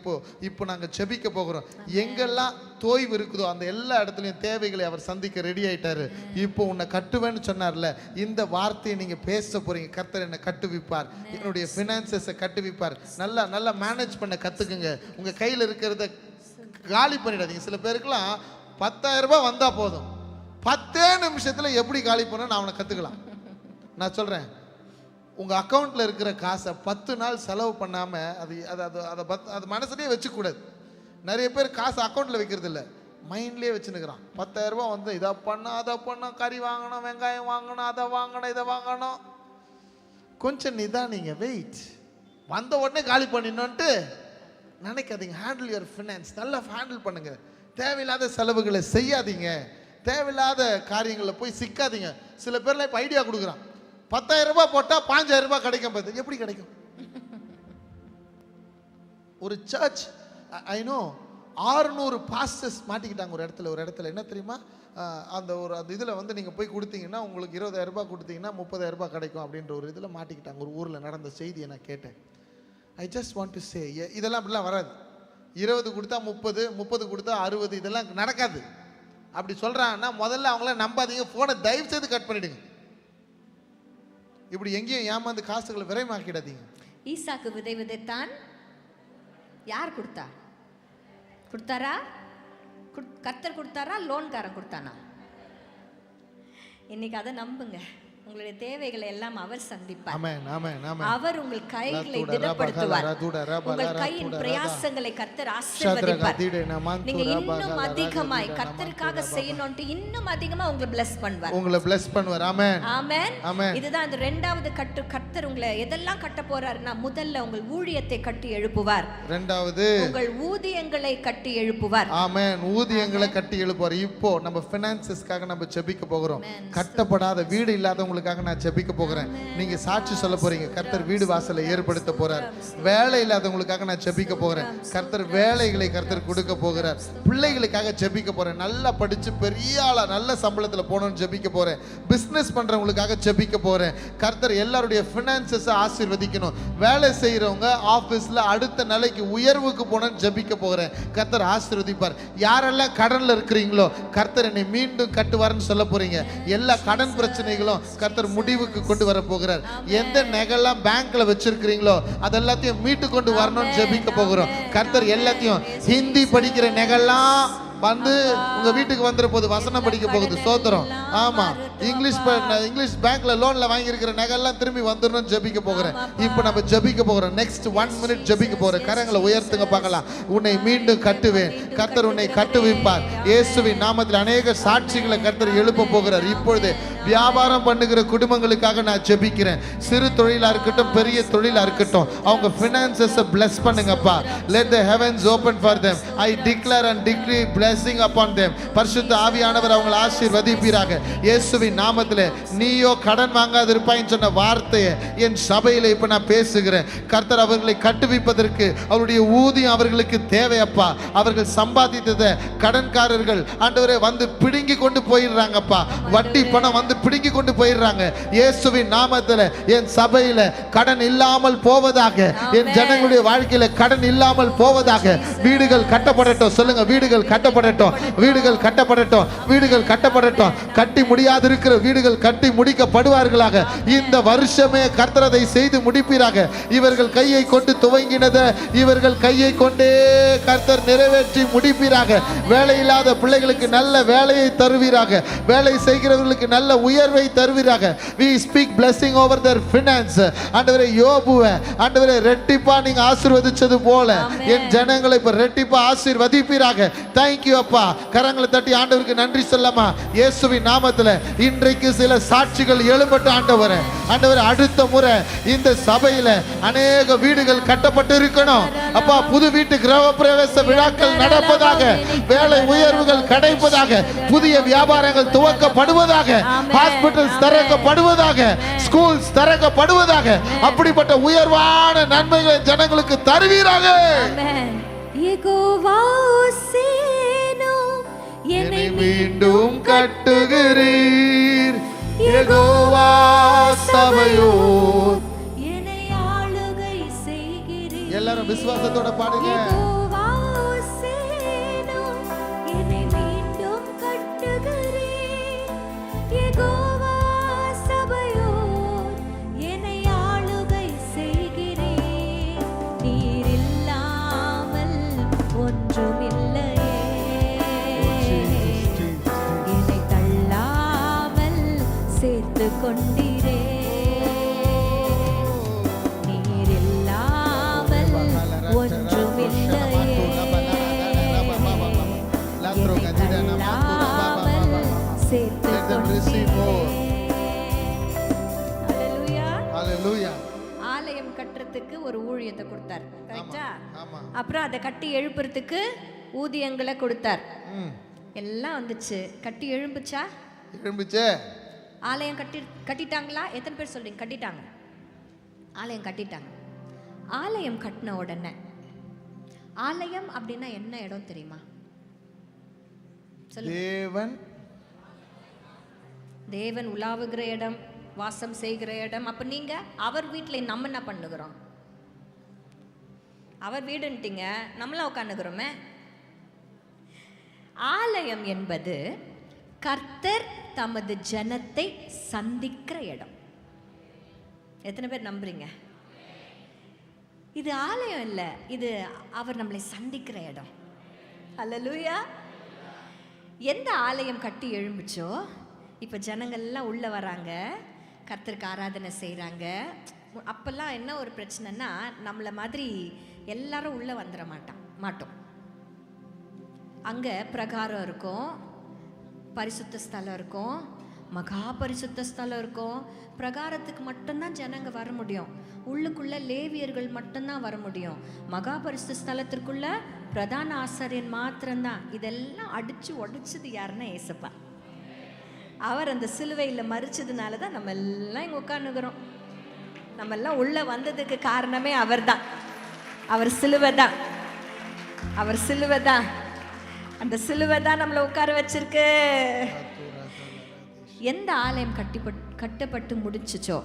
இப்போ நாங்கள் செபிக்க போகிறோம். எங்கெல்லாம் தோய்வு இருக்குதோ அந்த எல்லா இடத்துலையும் தேவைகளை அவர் சந்திக்க ரெடி ஆயிட்டாரு. இப்போ உன்னை கட்டுவேன்னு சொன்னார்ல, இந்த வார்த்தையை நீங்க பேச போறீங்க. கர்த்தர் என்னை கட்டுவிப்பார், என்னுடைய ஃபினான்சஸை கட்டுவிப்பார். நல்லா நல்லா மேனேஜ் பண்ண கத்துக்குங்க. உங்க கையில் இருக்கிறத காலி பண்ணிடாதீங்க. சில பேருக்குலாம் 10,000 ரூபாய் வந்தா போதும், 10 நிமிஷத்துல எப்படி காலி பண்ண நான் அவனை கத்துக்கலாம். நான் சொல்றேன், உங்க அக்கௌண்ட்ல இருக்கிற காசை 10 நாள் செலவு பண்ணாம அது மனசுலயே வச்சுக்கூடாது. நிறைய பேர் காசு அக்கௌண்ட்ல வைக்கிறது இல்லை, மைண்ட்லயே வச்சுன்னுக்கிறான். 10,000 ரூபாய் வந்து இதை பண்ண அதை பண்ண, கறி வாங்கணும், வெங்காயம் வாங்கணும், அதை வாங்கணும், இதை வாங்கணும். கொஞ்சம் நிதானிங்க, வெயிட். வந்த உடனே காலி பண்ணிடணுன்ட்டு நினைக்காதீங்க. ஹேண்டில் யுவர் ஃபினான்ஸ், நல்லா ஹேண்டில் பண்ணுங்க. தேவையில்லாத செலவுகளை செய்யாதீங்க, தேவையில்லாத காரியங்களில் போய் சிக்காதீங்க. சில பேர்லாம் இப்போ ஐடியா கொடுக்குறான், 10,000 ரூபாய் போட்டால் 5,000 ரூபாய் கிடைக்கும். பார்த்து எப்படி கிடைக்கும்? ஒரு சர்ச் ஐ நோ 600 பாஸ்டர்ஸ் மாட்டிக்கிட்டாங்க ஒரு இடத்துல. என்ன தெரியுமா, அந்த இதில் வந்து நீங்கள் போய் கொடுத்தீங்கன்னா உங்களுக்கு 20,000 ரூபாய் கொடுத்தீங்கன்னா 30,000 ரூபாய் கிடைக்கும் அப்படின்ற ஒரு இதில் மாட்டிக்கிட்டாங்க. ஒரு ஊரில் நடந்த செய்தியை நான் கேட்டேன். I just want to say, இதெல்லாம் அப்படிலாம் வராது. 20 கொடுத்தா 30, 30 கொடுத்தா 60, இதெல்லாம் நடக்காது. அப்படி சொல்றாங்கன்னா முதல்ல அவங்கள நம்பாதீங்க, போனை தயவு செய்து கட் பண்ணிடுங்க. இப்படி எங்கேயும் ஏமாந்து காசுகளை விரைமாக்கிடாதீங்க. ஈசாக்கு விதை விதைத்தான், யார் கொடுத்தாரா? கர்த்தர் கொடுத்தாரா, லோன்காரன் கொடுத்தானா? இன்னைக்கு அதை நம்புங்க. உங்களுடைய தேவைகளை எல்லாம் அவர் சந்திப்பார். ஆமென், ஆமென், ஆமென். அவர் உங்கள் கைகளை திடப்படுத்துவார். உங்கள் கையின் பிரயாசங்களை கர்த்தர் ஆசீர்வதிப்பார். நீங்க இன்னும் அதிகமாய் கர்த்தருக்காக செய்யணும்னு இன்னும் அதிகமா உங்களை bless பண்ணுவார். ஆமென், ஆமென், ஆமென். இதுதான் அந்த இரண்டாவது கர்த்தர் உங்களை எதெல்லாம் கட்ட போறாருன்னா, முதல்ல உங்கள் ஊழியத்தை கட்டி எழுப்புவார். இரண்டாவது உங்கள் ஊதியங்களை கட்டி எழுப்புவார். ஆமென், ஊதியங்களை கட்டி எழுப்புவார். இப்போ நம்ம ஃபினான்சஸ்க்காக நம்ம ஜெபிக்க போகிறோம். கட்டப்படாத வீடு இல்லாத உங்களுக்காக நான் ஜெபிக்க போகிறேன். நீங்க சாட்சி சொல்ல போறீங்க, கர்த்தர் வீடு வாசலை ஏற்படுத்த போறார். வேலை இல்லாதவங்களுக்காக நான் ஜெபிக்க போகிறேன், கர்த்தர் வேலைகளை கர்த்தர் கொடுக்க போகிறார். பிள்ளைகளுக்காக ஜெபிக்க போறேன், நல்லா படிச்சு பெரிய ஆளா நல்ல சம்பளத்துல போகணும்னு ஜெபிக்க போறேன். பிசினஸ் பண்றவங்களுக்காக ஜெபிக்க போறேன். கர்த்தர் எல்லாருடைய ஃபினான்சஸ் ஆசீர்வதிக்கணும். வேலை செய்யறவங்க ஆபீஸ்ல அடுத்த நிலைக்கு உயர்வுக்கு போகணும்னு ஜெபிக்க போகிறேன். கர்த்தர் ஆசீர்வதிப்பார். யாரெல்லாம் கடன்ல இருக்கிறீங்களோ கர்த்தர் என்னை மீண்டும் கட்டுவார்னு சொல்ல போறீங்க. எல்லா கடன் பிரச்சனைகளும் கர்த்தர் முடிவுக்கு கொண்டு வர போகிறார். எந்த நகைலாம் பேங்க்ல வச்சிருக்கிறீங்களோ அதெல்லாத்தையும் மீட்டு கொண்டு வரணும்னு ஜெபிக்க போகிறோம். கர்த்தர் எல்லாத்தையும் ஹிந்தி படிக்கிற நகைலாம் வந்து உங்க வீட்டுக்கு வந்துற போது வசனம் படிக்க போகுது. சோத்திரம். ஆமா, இங்கிலீஷ் பேங்க்ல லோன்ல வாங்கி இருக்கிற நகைலாம் திரும்பி வந்துடணும்னு ஜெபிக்க போகிறேன். இப்போ நம்ம ஜெபிக்க போகிறோம். நெக்ஸ்ட் 1 மினிட் ஜெபிக்க போகிறேன். கரங்களை உயர்த்துங்க பார்க்கலாம். உன்னை மீண்டும் கட்டுவேன், கர்த்தர் உன்னை கட்டுவிப்பார். இயேசுவின் நாமத்தில் அநேக சாட்சிகளை கர்த்தர் எழுப்ப போகிறார். இப்பொழுது வியாபாரம் பண்ணுகிற குடும்பங்களுக்காக நான் ஜெபிக்கிறேன். சிறு தொழிலா இருக்கட்டும், பெரிய தொழிலா இருக்கட்டும், அவங்க ஃபினான்சஸை bless பண்ணுங்கப்பா. Let the heavens open for them. I declare and decree blessing upon them. பரிசுத்த ஆவியானவர் அவங்களை ஆசீர்வதிப்பீராக இயேசுவின் நாமத்திலே. நீயோ கடன் வாங்காது இருப்பாய்ன்னு சொன்ன வார்த்தையை என் சபையில இப்ப நான் பேசுகிறேன். கர்த்தர் அவர்களை கட்டுவிப்பதற்கு அவருடைய ஊதியம் அவர்களுக்கு தேவையப்பா. அவர்கள் சம்பாதித்ததை கடன்காரர்கள் ஆண்டவரே வந்து பிடுங்கி கொண்டு போயிடுறாங்கப்பா. வட்டி பணம் வந்து பிடுங்கி கொண்டு போயிடுறாங்க. இயேசுவின் நாமத்திலே என் சபையில கடன் இல்லாமல் போவதாக, என் ஜனங்களுடைய வாழ்க்கையில கடன் இல்லாமல் போவதாக. வீடுகள் கட்டப்படட்டும். சொல்லுங்க, வீடுகள் கட்டப்படட்டும், வீடுகள் கட்டப்படட்டும், வீடுகள் கட்டப்படட்டும். கட்டி முடியாது இருக்கிற வீடுகள் கட்டி முடிக்கப்படுவார்களாக. இந்த வருஷமே கர்த்தர் அதை செய்து முடிப்பீராக. இவர்கள் கையை கொண்டு துவங்கினதை இவர்கள் கையை கொண்டே கர்த்தர் நிறைவேற்றி முடிப்பீராக. வேலை இல்லாத பிள்ளைகளுக்கு நல்ல வேலையை தருவீராக. வேலை செய்கிறவர்களுக்கு நல்ல உயர்வை தருவீராக. we speak blessing over their finance. ஆண்டவரே, யோபுவை ஆண்டவரே ரெட்டிப்பா நீங்க ஆசீர்வதிச்சது போல என் ஜனங்களை இப்ப ரெட்டிப்பா ஆசீர்வதிப்பீராக. Thank you அப்பா. கரங்களை தட்டி ஆண்டவருக்கு நன்றி சொல்லமா. இயேசுவின் நாமத்துல இன்றைக்கு சில சாட்சிகள் எழும்பட்டு ஆண்டவரே. ஆண்டவரே, அடுத்த முறை இந்த சபையில அநேக வீடுகள் கட்டப்பட்டு இருக்கணும் அப்பா. புது வீட்டு கிரக பிரவேச விழாக்கள் நடப்பதாக, வேலை உயர்வுகள் கிடைப்பதாக, புதிய வியாபாரங்கள் துவக்கப்படுவதாக, ஹாஸ்பிட்டல்ஸ் திறக்கப்படுவதாக, ஸ்கூல்ஸ் திறக்கப்படுவதாக. அப்படிப்பட்ட உயர்வான நன்மைகளை ஜனங்களுக்கு தருவீராக. யெகோவா சேனோ என்னை மீண்டும் கட்டுகிறீர். யெகோவா சபையோர் என்னை ஆளுகை செய்கிறீர். எல்லாரும் விசுவாசத்தோட பாடுங்க. யெகோவா சேனோம், என்னை மீண்டும் கட்டுகிறீர். யெகோவா சபையோர் என்னை ஆளுகை செய்கிறீர். நீர் இல்லாமல் ஒன்றுமில்லையே, என்னை தள்ளாமல் சேர்த்து கொண்டீரே. நீர் இல்லாமல் ஒன்றுமில்லையே, என்னை தள்ளாமல் சேர்த்து கொண்டீரே. ஹல்லேலூயா. ஹல்லேலூயா. ஆலயம் கட்டுறதுக்கு ஒரு ஊழியத்தை கொடுத்தார், கரெக்டா? ஆமா. அப்புறம் அதை கட்டி எழுப்புறதுக்கு ஊதியங்களை கொடுத்தார். ம். எல்லாம் வந்துச்சு. கட்டி எழும்புச்சா? எழும்பிச்சே. ஆலயம் கட்டிட்டாங்களா? எத்தனை பேர் சொல்றீங்க கட்டிட்டாங்க? ஆலயம் கட்டிட்டாங்க. ஆலயம் கட்டின உடனே, ஆலயம் அப்படின்னா என்ன இடம் தெரியுமா? சொல்லுங்க. தேவன் தேவன் உலாவுகிற இடம், வாசம் செய்கிற இடம். அப்ப நீங்க அவர் வீட்டில் நம்ம என்ன பண்ணுகிறோம்? அவர் வீடுன்ட்டீங்க, நம்மளாம் உட்காந்துக்கிறோமே. ஆலயம் என்பது கர்த்தர் தமது ஜனத்தை சந்திக்கிற இடம். எத்தனை பேர் நம்புறீங்க? இது ஆலயம் இல்லை, இது அவர் நம்மளை சந்திக்கிற இடம். ஹல்லேலூயா. எந்த ஆலயம் கட்டி எழும்புச்சோ, இப்போ ஜனங்கள்லாம் உள்ள வராங்க, கர்த்தருக்கு ஆராதனை செய்கிறாங்க. அப்போல்லாம் என்ன ஒரு பிரச்சனைனா, நம்மளை மாதிரி எல்லாரும் உள்ளே வந்துட மாட்டோம். அங்கே பிரகாரம் இருக்கும், பரிசுத்த ஸ்தலம் இருக்கும், மகா பரிசுத்த ஸ்தலம் இருக்கும். பிரகாரத்துக்கு மட்டும்தான் ஜனங்க வர முடியும். உள்ளுக்குள்ள லேவியர்கள் மட்டும்தான் வர முடியும். மகா பரிசுத்த ஸ்தலத்திற்குள்ள பிரதான ஆசாரியன் மாத்திரம்தான். இதெல்லாம் அடிச்சு உடைச்சது யாருன்னா ஏசப்பா. அவர் அந்த சிலுவையில் மறிச்சதுனால தான் நம்ம எல்லாம் இங்கே உட்காந்துக்கிறோம். நம்ம எல்லாம் உள்ள வந்ததுக்கு காரணமே அவர் தான். அவர் சிலுவை தான். அவர் சிலுவை தான். அந்த சிலுவை தான் நம்மளை உட்கார வச்சிருக்கு. எந்த ஆலயம் கட்டப்பட்டு முடிச்சுச்சோ,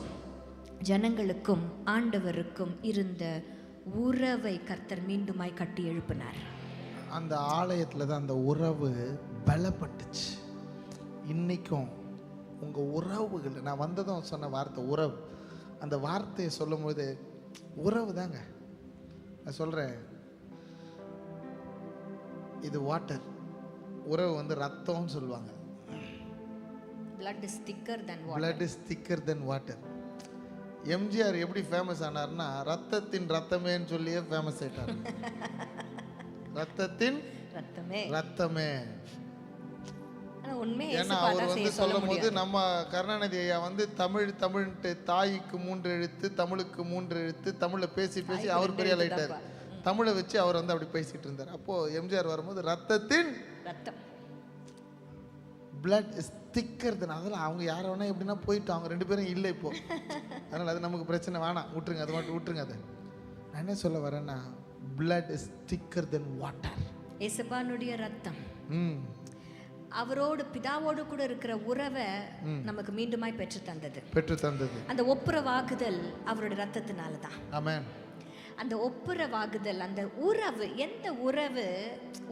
ஜனங்களுக்கும் ஆண்டவருக்கும் இருந்த உறவை கர்த்தர் மீண்டுமாய் கட்டி எழுப்பினார். அந்த ஆலயத்தில் தான் அந்த உறவு பலப்பட்டுச்சு. இன்னைக்கும் உங்கள் உறவுகள், நான் வந்ததும் சொன்ன வார்த்தை உறவு. அந்த வார்த்தையை சொல்லும் போது உறவு தாங்க. நான் சொல்கிறேன், இது வாட்டர், உறவு வந்து ரத்தம்னு சொல்லுவாங்க. blood is thicker than water. blood is thicker than water. MGR எப்படி ஃபேமஸ் ஆனார்னா, ரத்தத்தின் ரத்தமேன்னு சொல்லியே ஃபேமஸ் ஆயிட்டார். ரத்தத்தின் ரத்தமே. ஏன்னா அவர் வந்து சொல்லும் போது, நம்ம கருணாநிதி ஐயா வந்து தமிழ்ன்ட்டு தாய்க்கு 3 எழுத்து, தமிழுக்கு 3 எழுத்து, தமிழ்ல பேசி அவர் பெரிய லைட்டார். தமிழை வச்சு அவர் வந்து அப்படி பேசிட்டு இருந்தார். அப்போ எம்ஜிஆர் வரும்போது ரத்தத்தின் ரத்தம், blood is thicker than. அதெல்லாம் அவங்க யார வேணா எப்படின்னா போயிட்டு, அவங்க 2 பேரும் இல்லை இப்போ. அதனால அது நமக்கு பிரச்சனை வேணாம், விட்டுருங்க, அது மட்டும் விட்டுருங்க. அதை நான் என்ன சொல்ல வரேன்னா, blood is thicker than water. இயேசுவினுடைய ரத்தம் அவரோடு பிதாவோடு கூட இருக்கிற உறவை நமக்கு மீண்டுமாய் பெற்று தந்தது. அந்த ஒப்புரவாகுதல் அவருடைய ரத்தத்தினால தான். ஆமென். அந்த ஒப்புரவாகுதல், அந்த உறவு, எந்த உறவு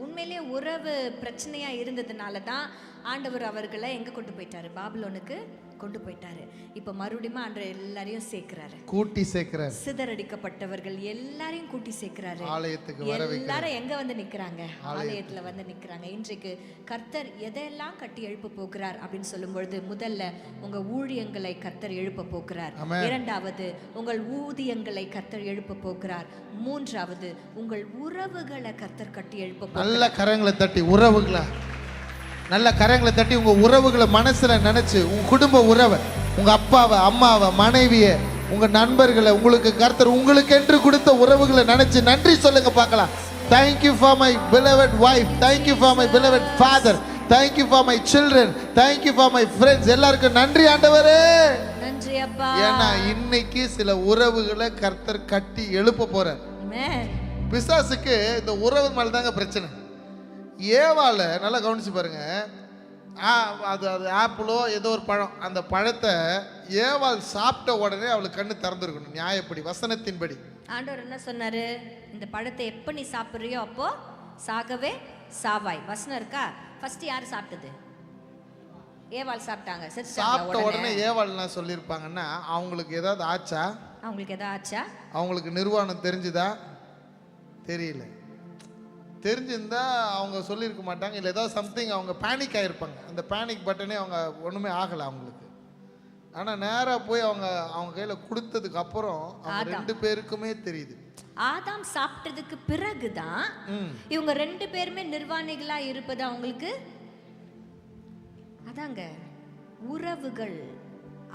உண்மையிலே உறவு பிரச்சனையா இருந்ததுனால தான் ஆண்டவர் அவர்களை எங்க கொண்டு போயிட்டாரு? பாபிலோனுக்கு கொண்டு போயிட்டாரு. இப்ப மறுபடியும் ஆண்டவர் எல்லாரையும் சேர்க்கிறாரு, கூட்டி சேர்க்கிறாரு. சிதறடிக்கப்பட்டவர்கள் எல்லாரையும் கூட்டி சேர்க்கிறாரு. ஆலயத்துக்கு வர வைக்கிறாரு. எல்லாரும் எங்க வந்து நிக்கிறாங்க? ஆலயத்துல வந்து நிக்கிறாங்க. இன்றைக்கு கர்த்தர் எதையெல்லாம் கட்டி எழுப்ப போகிறார் அப்படின்னு சொல்லும் பொழுது, முதல்ல உங்க ஊழியங்களை கர்த்தர் எழுப்ப போகிறார். இரண்டாவது உங்கள் ஊதியங்களை கர்த்தர் எழுப்ப போகிறார். மூன்றாவது உங்கள் உறவுகளை கர்த்தர் கட்டி எழுப்ப போகிறார். நல்ல கரங்களை தட்டி உறவுகளை, நல்ல கரங்களை தட்டி உங்க உறவுகளை மனசுல நினைச்சு, உங்க குடும்ப உறவை, உங்க அப்பாவை, அம்மாவை, மனைவியை, உங்க நண்பர்களை, உங்களுக்கு கர்த்தர் உங்களுக்கு என்று கொடுத்த உறவுகளை நினைச்சு நன்றி சொல்லுங்க பார்க்கலாம். Thank you for my beloved wife. Thank you for my beloved father. Thank you for my children. Thank you for my friends. எல்லாருக்கும் நன்றி ஆண்டவரே. நன்றி அப்பா. ஏன்னா இன்னைக்கு சில உறவுகளை கர்த்தர் கட்டி எழுப்ப போறார். ஆமென். பிசாசுக்கு இந்த உறவு மேல தாங்க பிரச்சனை. ஏவாள நல்லா கவனிச்சு பாருங்க. அது அது ஆப்பிளோ ஏதோ ஒரு பழம், அந்த பழத்தை ஏவாள் சாப்பிட்ட உடனே அவளுக்கு கண்ணு திறந்துருக்கணும். நியாயப்படி, வசனத்தின்படி. ஆண்டவர் என்ன சொன்னாரு? இந்த பழத்தை எப்ப நீ சாப்பிடுறியோ அப்போ சாகவே சாவாய். வசனம் இருக்கா? ஃபர்ஸ்ட் யாரு சாப்பிட்டது? ஏவாள் சாப்பிட்டாங்க. சாப்பிட்ட உடனே ஏவாள் என்ன சொல்லியிருப்பாங்கன்னா, அவங்களுக்கு ஏதாவது ஆச்சா? அவங்களுக்கு ஏதாவது ஆச்சா? அவங்களுக்கு நிர்வாணம் தெரிஞ்சுதா? தெரியல. தெரிஞ்சிருந்தா அவங்க சொல்லியிருக்க மாட்டாங்க. இல்லை ஏதாவது சம்திங் அவங்க பேனிக் ஆகிருப்பாங்க. அந்த பேனிக் பட்டனே அவங்க ஒன்றுமே ஆகலை அவங்களுக்கு. ஆனால் நேராக போய் அவங்க கையில் கொடுத்ததுக்கு அப்புறம் அவங்க 2 பேருக்குமே தெரியுது. ஆதாம் சாப்பிட்டதுக்கு பிறகுதான் இவங்க 2 பேருமே நிர்வாணிகளா இருப்பது அவங்களுக்கு. அதாங்க உறவுகள்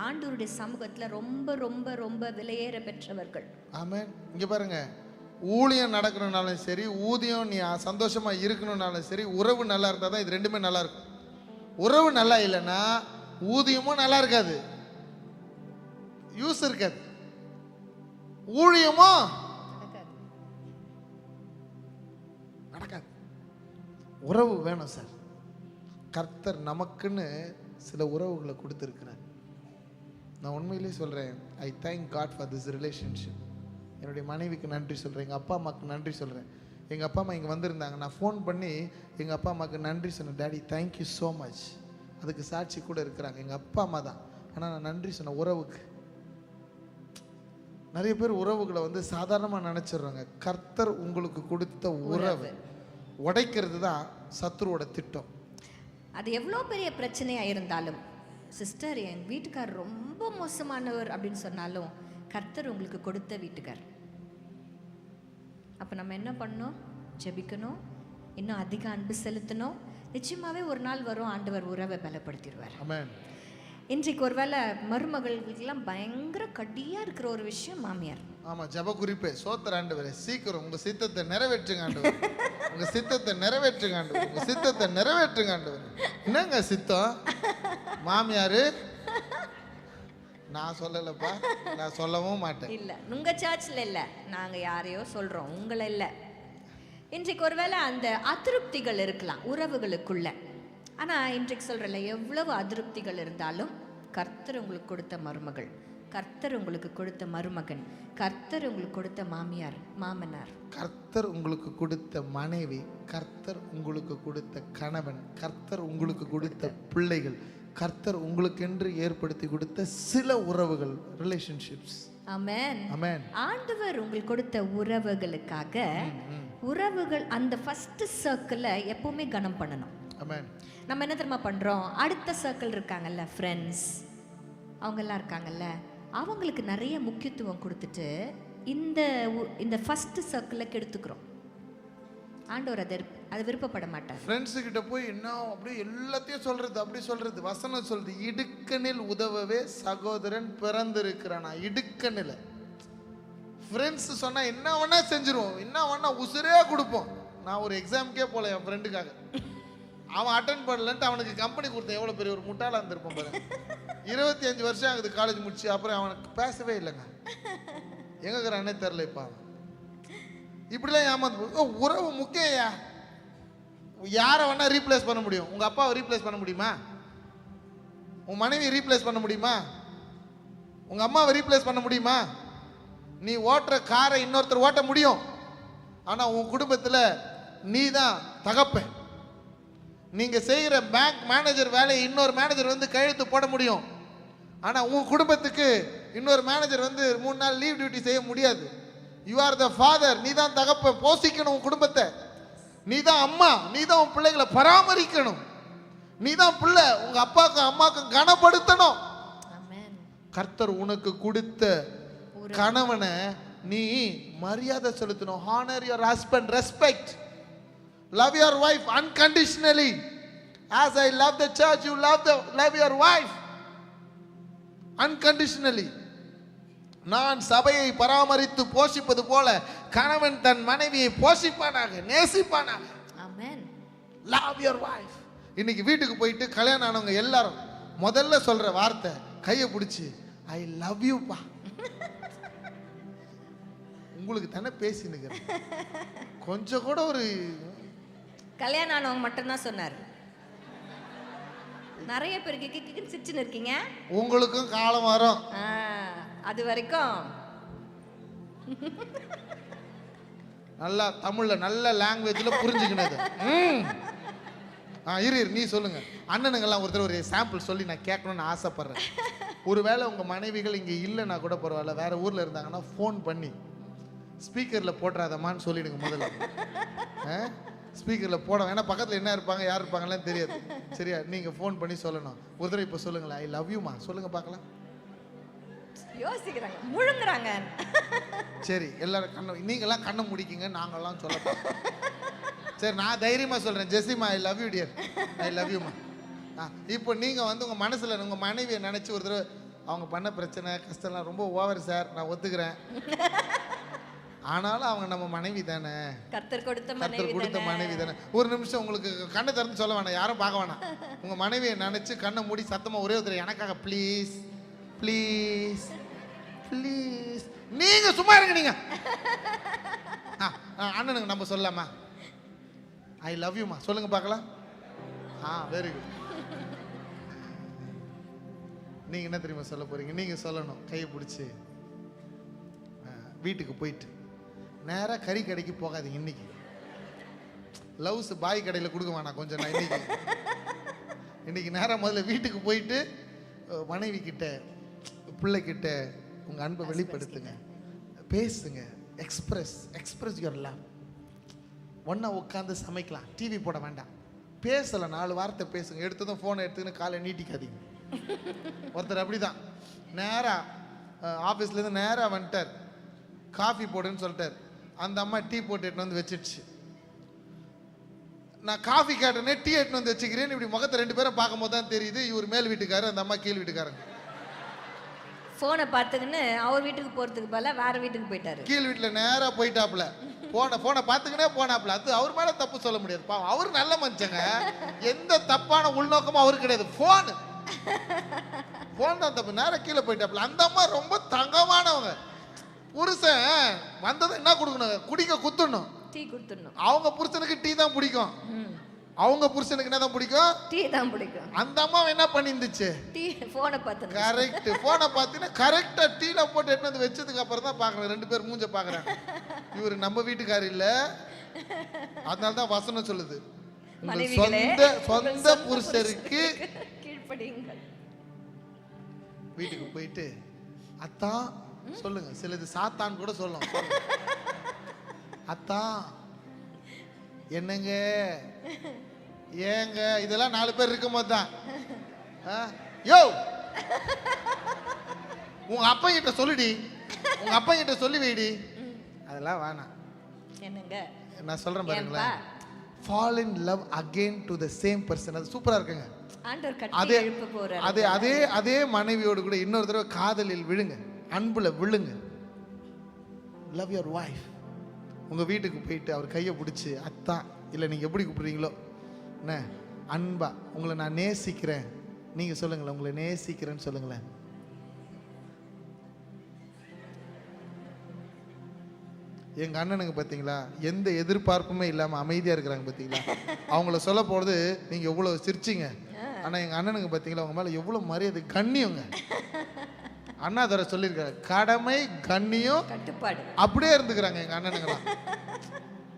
ஆண்டவருடைய சமூகத்துல ரொம்ப ரொம்ப ரொம்ப விலையேற பெற்றவர்கள். ஆமென். இங்க பாருங்க, ஊழியம் நடக்கணும்னாலும் சரி, ஊதியம் நீ சந்தோஷமா இருக்கணும்னாலும் சரி, உறவு நல்லா இருந்தா தான் இது 2மே நல்லா இருக்கும். உறவு நல்லா இல்லைன்னா ஊதியமும் நல்லா இருக்காது, யூஸ் இருக்காது, ஊழியமும் நடக்காது. உறவு வேணும் சார். கர்த்தர் நமக்குன்னு சில உறவுகளை கொடுத்துருக்கிறார். நான் உண்மையிலேயே சொல்கிறேன், I thank God for this relationship. என்னுடைய மனைவிக்கு நன்றி சொல்கிறேன், எங்கள் அப்பா அம்மாவுக்கு நன்றி சொல்கிறேன். எங்கள் அப்பா அம்மா இங்கே வந்திருந்தாங்க, நான் ஃபோன் பண்ணி எங்கள் அப்பா அம்மாவுக்கு நன்றி சொன்னேன். Daddy thank you so much. அதுக்கு சாட்சி கூட இருக்கிறாங்க, எங்கள் அப்பா அம்மா தான். ஆனால் நான் நன்றி சொன்னேன் உறவுக்கு. நிறைய பேர் உறவுகளை வந்து சாதாரணமாக நினச்சிடுறாங்க. கர்த்தர் உங்களுக்கு கொடுத்த உறவு உடைக்கிறது தான் சத்துருவோட திட்டம். அது எவ்வளோ பெரிய பிரச்சனையாக இருந்தாலும், சிஸ்டர் என் வீட்டுக்கார் ரொம்ப மோசமானவர் அப்படின்னு சொன்னாலும், கர்த்தர் உங்களுக்கு கொடுத்த வீட்டுக்கார். அப்போ நம்ம என்ன பண்ணணும்? ஜெபிக்கணும், இன்னும் அதிக அன்பு செலுத்தணும். நிச்சயமாகவே ஒரு நாள் வரும், ஆண்டவர் உறவை பலப்படுத்திடுவார். ஆமென். இன்றைக்கு ஒருவேளை மருமகளுக்கெல்லாம் பயங்கர கடியாக இருக்கிற ஒரு விஷயம் மாமியார். ஆமாம், ஜப குறிப்பே சோத்திர ஆண்டவரே, சீக்கிரம் உங்கள் சித்தத்தை நிறைவேற்றுங்க ஆண்டவர், உங்கள் சித்தத்தை நிறைவேற்றுங்க ஆண்டவர், உங்கள் சித்தத்தை நிறைவேற்றுங்க ஆண்டவர். என்னங்க சித்தம்? மாமியார் நான் சொல்லலப்பா, நான் சொல்லவும் மாட்டேன். இல்லை, உங்கள் சர்ச்சில் இல்லை, நாங்கள் யாரையோ சொல்கிறோம், உங்களை இல்லை. இன்றைக்கு ஒருவேளை அந்த அதிருப்திகள் இருக்கலாம் உறவுகளுக்குள்ள. ஆனால் இன்றைக்கு சொல்கிறல, எவ்வளவு அதிருப்திகள் இருந்தாலும் கர்த்தர் உங்களுக்கு கொடுத்த மருமகள், கர்த்தர் உங்களுக்கு கொடுத்த மருமகன், கர்த்தர் உங்களுக்கு கொடுத்த மாமியார் மாமனார், கர்த்தர் உங்களுக்கு கொடுத்த மனைவி, கர்த்தர் உங்களுக்கு கொடுத்த கணவன், கர்த்தர் உங்களுக்கு கொடுத்த பிள்ளைகள், கர்த்தர் உங்களுக்கென்று ஏற்படுத்தி கொடுத்த சில உறவுகள், ரிலேஷன்ஷிப்ஸ். ஆமென். ஆமென். ஆண்டவர் உங்களுக்கு கொடுத்த உறவுகளுக்காக உறவுகள் அந்த ஃபர்ஸ்ட் சர்க்கிளை எப்பவுமே கனம் பண்ணணும். ஆமென். நம்ம என்ன தெரியுமா பண்றோம்? அடுத்த சர்க்கிள் இருக்காங்கல்ல, ஃப்ரெண்ட்ஸ், அவங்கெல்லாம் இருக்காங்கல்ல, அவங்களுக்கு நிறைய முக்கியத்துவம் கொடுத்துட்டு இந்த ஃபர்ஸ்ட் சர்க்கிளில் கெடுத்துக்கிறோம். ஆண்டவர் அதை விருப்பப்பட மாட்டார். ஃப்ரெண்ட்ஸு கிட்ட போய் என்ன அப்படியே எல்லாத்தையும் சொல்றது, அப்படி சொல்றது. வசனம் சொல்றது, இடுக்கணில் உதவவே சகோதரன் பிறந்திருக்கிறானா. இடுக்கணில் ஃப்ரெண்ட்ஸ் சொன்னா என்ன வேணா செஞ்சிருவோம், என்ன வேணா உசுரே கொடுப்போம். நான் ஒரு எக்ஸாமுக்கே போல என் ஃப்ரெண்டுக்காக, அவன் அட்டன் பண்ணலன்ட்டு அவனுக்கு கம்பெனி கொடுத்தேன். எவ்வளோ பெரிய ஒரு முட்டாளாக இருந்திருப்பான் பாருங்க. 25 வருஷம் ஆகுது காலேஜ் முடிச்சு, அப்புறம் அவனுக்கு பேசவே இல்லைங்க. எங்க இருக்கிறானே தெரில. இப்போ அவன் இப்படிலாம் ஏமாந்து. உறவு முக்கியா. யாரை வேணா ரீப்ளேஸ் பண்ண முடியும். உங்க அப்பாவை ரீப்ளேஸ் பண்ண முடியுமா? உன் மனைவியை ரீப்ளேஸ் பண்ண முடியுமா? உங்க அம்மாவை ரீப்ளேஸ் பண்ண முடியுமா? நீ ஓட்டுற காரை இன்னொருத்தர் ஓட்ட முடியும், ஆனா உன் குடும்பத்துல நீ தான் தகப்பன். நீங்க செய்கிற பேங்க் மேனேஜர் வேலையை இன்னொரு மேனேஜர் வந்து கையெழுத்து போட முடியும், ஆனா உன் குடும்பத்துக்கு இன்னொரு மேனேஜர் வந்து 3 நாள் லீவ் டியூட்டி செய்ய முடியாது. You are the father. நீ தான் தகப்பன், போஷிக்கணும் உன் குடும்பத்தை. நீ தான் அம்மா, நீ தான் உன் பிள்ளைகளை பராமரிக்கணும். நீ தான் பிள்ளை, உங்க அப்பாவுக்கும் அம்மாவுக்கும் கனப்படுத்தணும். கர்த்தர் உனக்கு கொடுத்த கணவனை நீ மரியாதை செலுத்தணும். Honour your husband, respect, love your wife unconditionally. As I love the church, you love your wife unconditionally. நான் சபையை பராமரித்து போஷிப்பது போல கணவன் தன் மனைவியை போஷிப்பானாக, நேசிப்பானாக. ஆமென். Love your wife. இன்னைக்கு வீட்டுக்கு போயிட்டு கல்யாணம் ஆனவங்க எல்லாரும் முதல்ல சொல்ற வார்த்தை, கையை பிடிச்சி ஐ லவ் யூ பா. உங்களுக்கு தானே பேசினுக்கிறேன், கொஞ்சம் கூட ஒரு கல்யாணம் ஆனவங்க மட்டும்தான் சொன்னார். நிறைய பேருக்கு கிக்குன்னு சிரிச்சுன்னு இருக்கீங்க. உங்களுக்கும் காலம் வரும். அது வரைக்கும் நல்லா தமிழ்ல நல்ல லாங்குவேஜ்ல புரிஞ்சுக்கினது. இரு நீ சொல்லுங்க. அண்ணனுங்கெல்லாம் ஒருத்தர் ஒரு சாம்பிள் சொல்லி நான் கேட்கணும்னு ஆசைப்படுறேன். ஒருவேளை உங்க மனைவிகள் இங்க இல்லைன்னா கூட பரவாயில்ல, வேற ஊர்ல இருந்தாங்கன்னா ஃபோன் பண்ணி ஸ்பீக்கர்ல போட்டுறாதம்மான்னு சொல்லிடுங்க முதல்ல. ஸ்பீக்கர்ல போட வேணா, பக்கத்துல என்ன இருப்பாங்க யார் இருப்பாங்கலாம் தெரியாது. சரியா? நீங்க ஃபோன் பண்ணி சொல்லணும். ஒரு தடவை இப்போ சொல்லுங்களேன், ஐ லவ் யூமா சொல்லுங்க பார்க்கலாம். யோசிக்கிறாங்க, முழுங்குறாங்க. சரி, எல்லாரும் நீங்கெல்லாம் கண்ணை முடிக்கிங்க, நாங்கெல்லாம் சொல்ல. சரி, நான் தைரியமா சொல்றேன். Jesima, I love you dear, I love யூமா. இப்போ நீங்க வந்து உங்க மனசுல உங்க மனைவியை நினைச்சு ஒரு தடவை அவங்க பண்ண பிரச்சனை கஷ்டம்லாம் ரொம்ப ஓவர் சார், நான் ஒத்துக்கிறேன், ஆனாலும் அவங்க நம்ம மனைவி தானே, கர்த்தர் கொடுத்த மனைவி தானே. ஒரு நிமிஷம் உங்களுக்கு கண்ணை திறந்து சொல்ல வேணாம், யாரும் பார்க்க வேணாம். உங்க மனைவியை நினைச்சு கண்ணை மூடி சத்தமா ஒரே ஒருத்தர் எனக்காக ப்ளீஸ் ப்ளீஸ் ப்ளீஸ். நீங்க சும்மா இருங்க. நீங்க அண்ணனுங்க நம்ம சொல்லலாமா? ஐ லவ் யூமா சொல்லுங்க பார்க்கலாம். Very good. நீங்க என்ன தெரியுமா சொல்ல போறீங்க? நீங்க சொல்லணும் கையை பிடிச்சி. வீட்டுக்கு போயிட்டு நேரா கறி கடைக்கு போகாதீங்க. இன்னைக்கு லவ்ஸ் பாய் கடையில் கொடுக்க வேணாம் கொஞ்சம். நான் இன்னைக்கு நேரா முதல்ல வீட்டுக்கு போயிட்டு மனைவி கிட்ட பிள்ளைகிட்ட உங்க அன்பை வெளிப்படுத்துங்க, பேசுங்க, எக்ஸ்பிரஸ் யுவர் லவ். ஒன்றா உட்காந்து சமைக்கலாம், டிவி போட வேண்டாம், பேசலை, 4 வார்த்தை பேசுங்க. எடுத்ததும் ஃபோனை எடுத்துக்கின்னு காலை நீட்டிக்காதீங்க. ஒருத்தர் அப்படிதான் நேராக ஆஃபீஸ்லேருந்து நேராக வந்துட்டார், காஃபி போடுன்னு சொல்லிட்டார். அந்த அம்மா டீ போட்டு எட்டுன்னு வந்து வச்சிடுச்சு. நான் காஃபி கேட்டேனே, டீ எட்டுன்னு வந்து வச்சுக்கிறேன்னு இப்படி முகத்தை 2 பேரை பார்க்கும் போது தான் தெரியுது இவர் மேல் வீட்டுக்காரர், அந்த அம்மா கீழ் வீட்டுக்காரங்க. ஃபோனை பார்த்துக்கின்னு அவர் வீட்டுக்கு போகிறதுக்கு பதிலாக வேற வீட்டுக்கு போயிட்டாரு. கீழ் வீட்டில் நேராக போயிட்டாப்புல. ஃபோனை பார்த்துக்கினே போனாப்புல. அது அவர் மேலே தப்பு சொல்ல முடியாது, பாவம் அவர் நல்ல மனுஷங்க, எந்த தப்பான உள்நோக்கமும் அவருக்கு கிடையாது. ஃபோன் தான் தப்பு. நேரம் கீழே போயிட்டாப்புல. அந்த அம்மா ரொம்ப தங்கமானவங்க. புருஷன் வந்தது என்ன கொடுக்கணும்? குடிக்க குத்துணும், டீ கொடுத்துடணும். அவங்க புருஷனுக்கு டீ தான் பிடிக்கும், அவங்க புருஷனுக்கு என்ன தான் பிடிக்கும்? டீ தான் பிடிக்கும். அந்த அம்மா என்ன பண்ணிருந்துச்சு? டீ ஃபோனை பார்த்து. கரெக்ட், ஃபோனை பார்த்தீங்கன்னா கரெக்டா டீல போட்டு எடுத்து வந்து வச்சதுக்கு அப்புறம் தான் பார்க்கணும். 2 பேர் மூஞ்ச பார்க்கறாங்க. இவரு நம்ம வீட்டுக்காரர் இல்ல, அதனால தான் வசனம் சொல்லுது, சொந்த புருஷருக்கு கீழ்ப்படியுங்கள். வீட்டுக்கு போயிட்டு அத்தான் சொல்லுங்க. சிலது சாத்தான் கூட சொல்லும். அத்தான் என்னங்க ஏங்க, இதெல்லாம் 4 பேர் இருக்கும் போது தான். யோ உங்க அப்பா கிட்ட சொல்லுடி, உங்க அப்பா கிட்ட சொல்லி வைடி. அதெல்லாம் வேணாம். என்னங்க நான் சொல்றேன் பாருங்களேன், fall in love again to the same person. அது சூப்பரா இருக்குங்க. அதே மனைவியோடு கூட இன்னொரு தடவை காதலில் விழுங்க, அன்புல விழுங்க. Love your wife. உங்க வீட்டுக்கு போயிட்டு அவர் கையை பிடிச்சி அத்தான் இல்லை நீங்க எப்படி கூப்பிடுறீங்களோ என்ன அன்பா, உங்களை நான் நேசிக்கிறேன் நீங்க சொல்லுங்களேன், உங்களை நேசிக்கிறேன்னு சொல்லுங்களேன். எங்க அண்ணனுங்க பார்த்தீங்களா, எந்த எதிர்பார்ப்புமே இல்லாம அமைதியா இருக்கிறாங்க பார்த்தீங்களா. அவங்கள சொல்ல போறது நீங்க எவ்வளவு சிரிச்சிங்க, ஆனா எங்க அண்ணனுங்க பார்த்தீங்களா அவங்க மேல எவ்வளவு மரியாதை கண்ணியங்க. அண்ணாதுரை சொல்லியிருக்காரு, கடமை கண்ணியம் கட்டுப்பாடு அப்படியே இருந்துக்கிறாங்க எங்க அண்ணனுங்களாம்.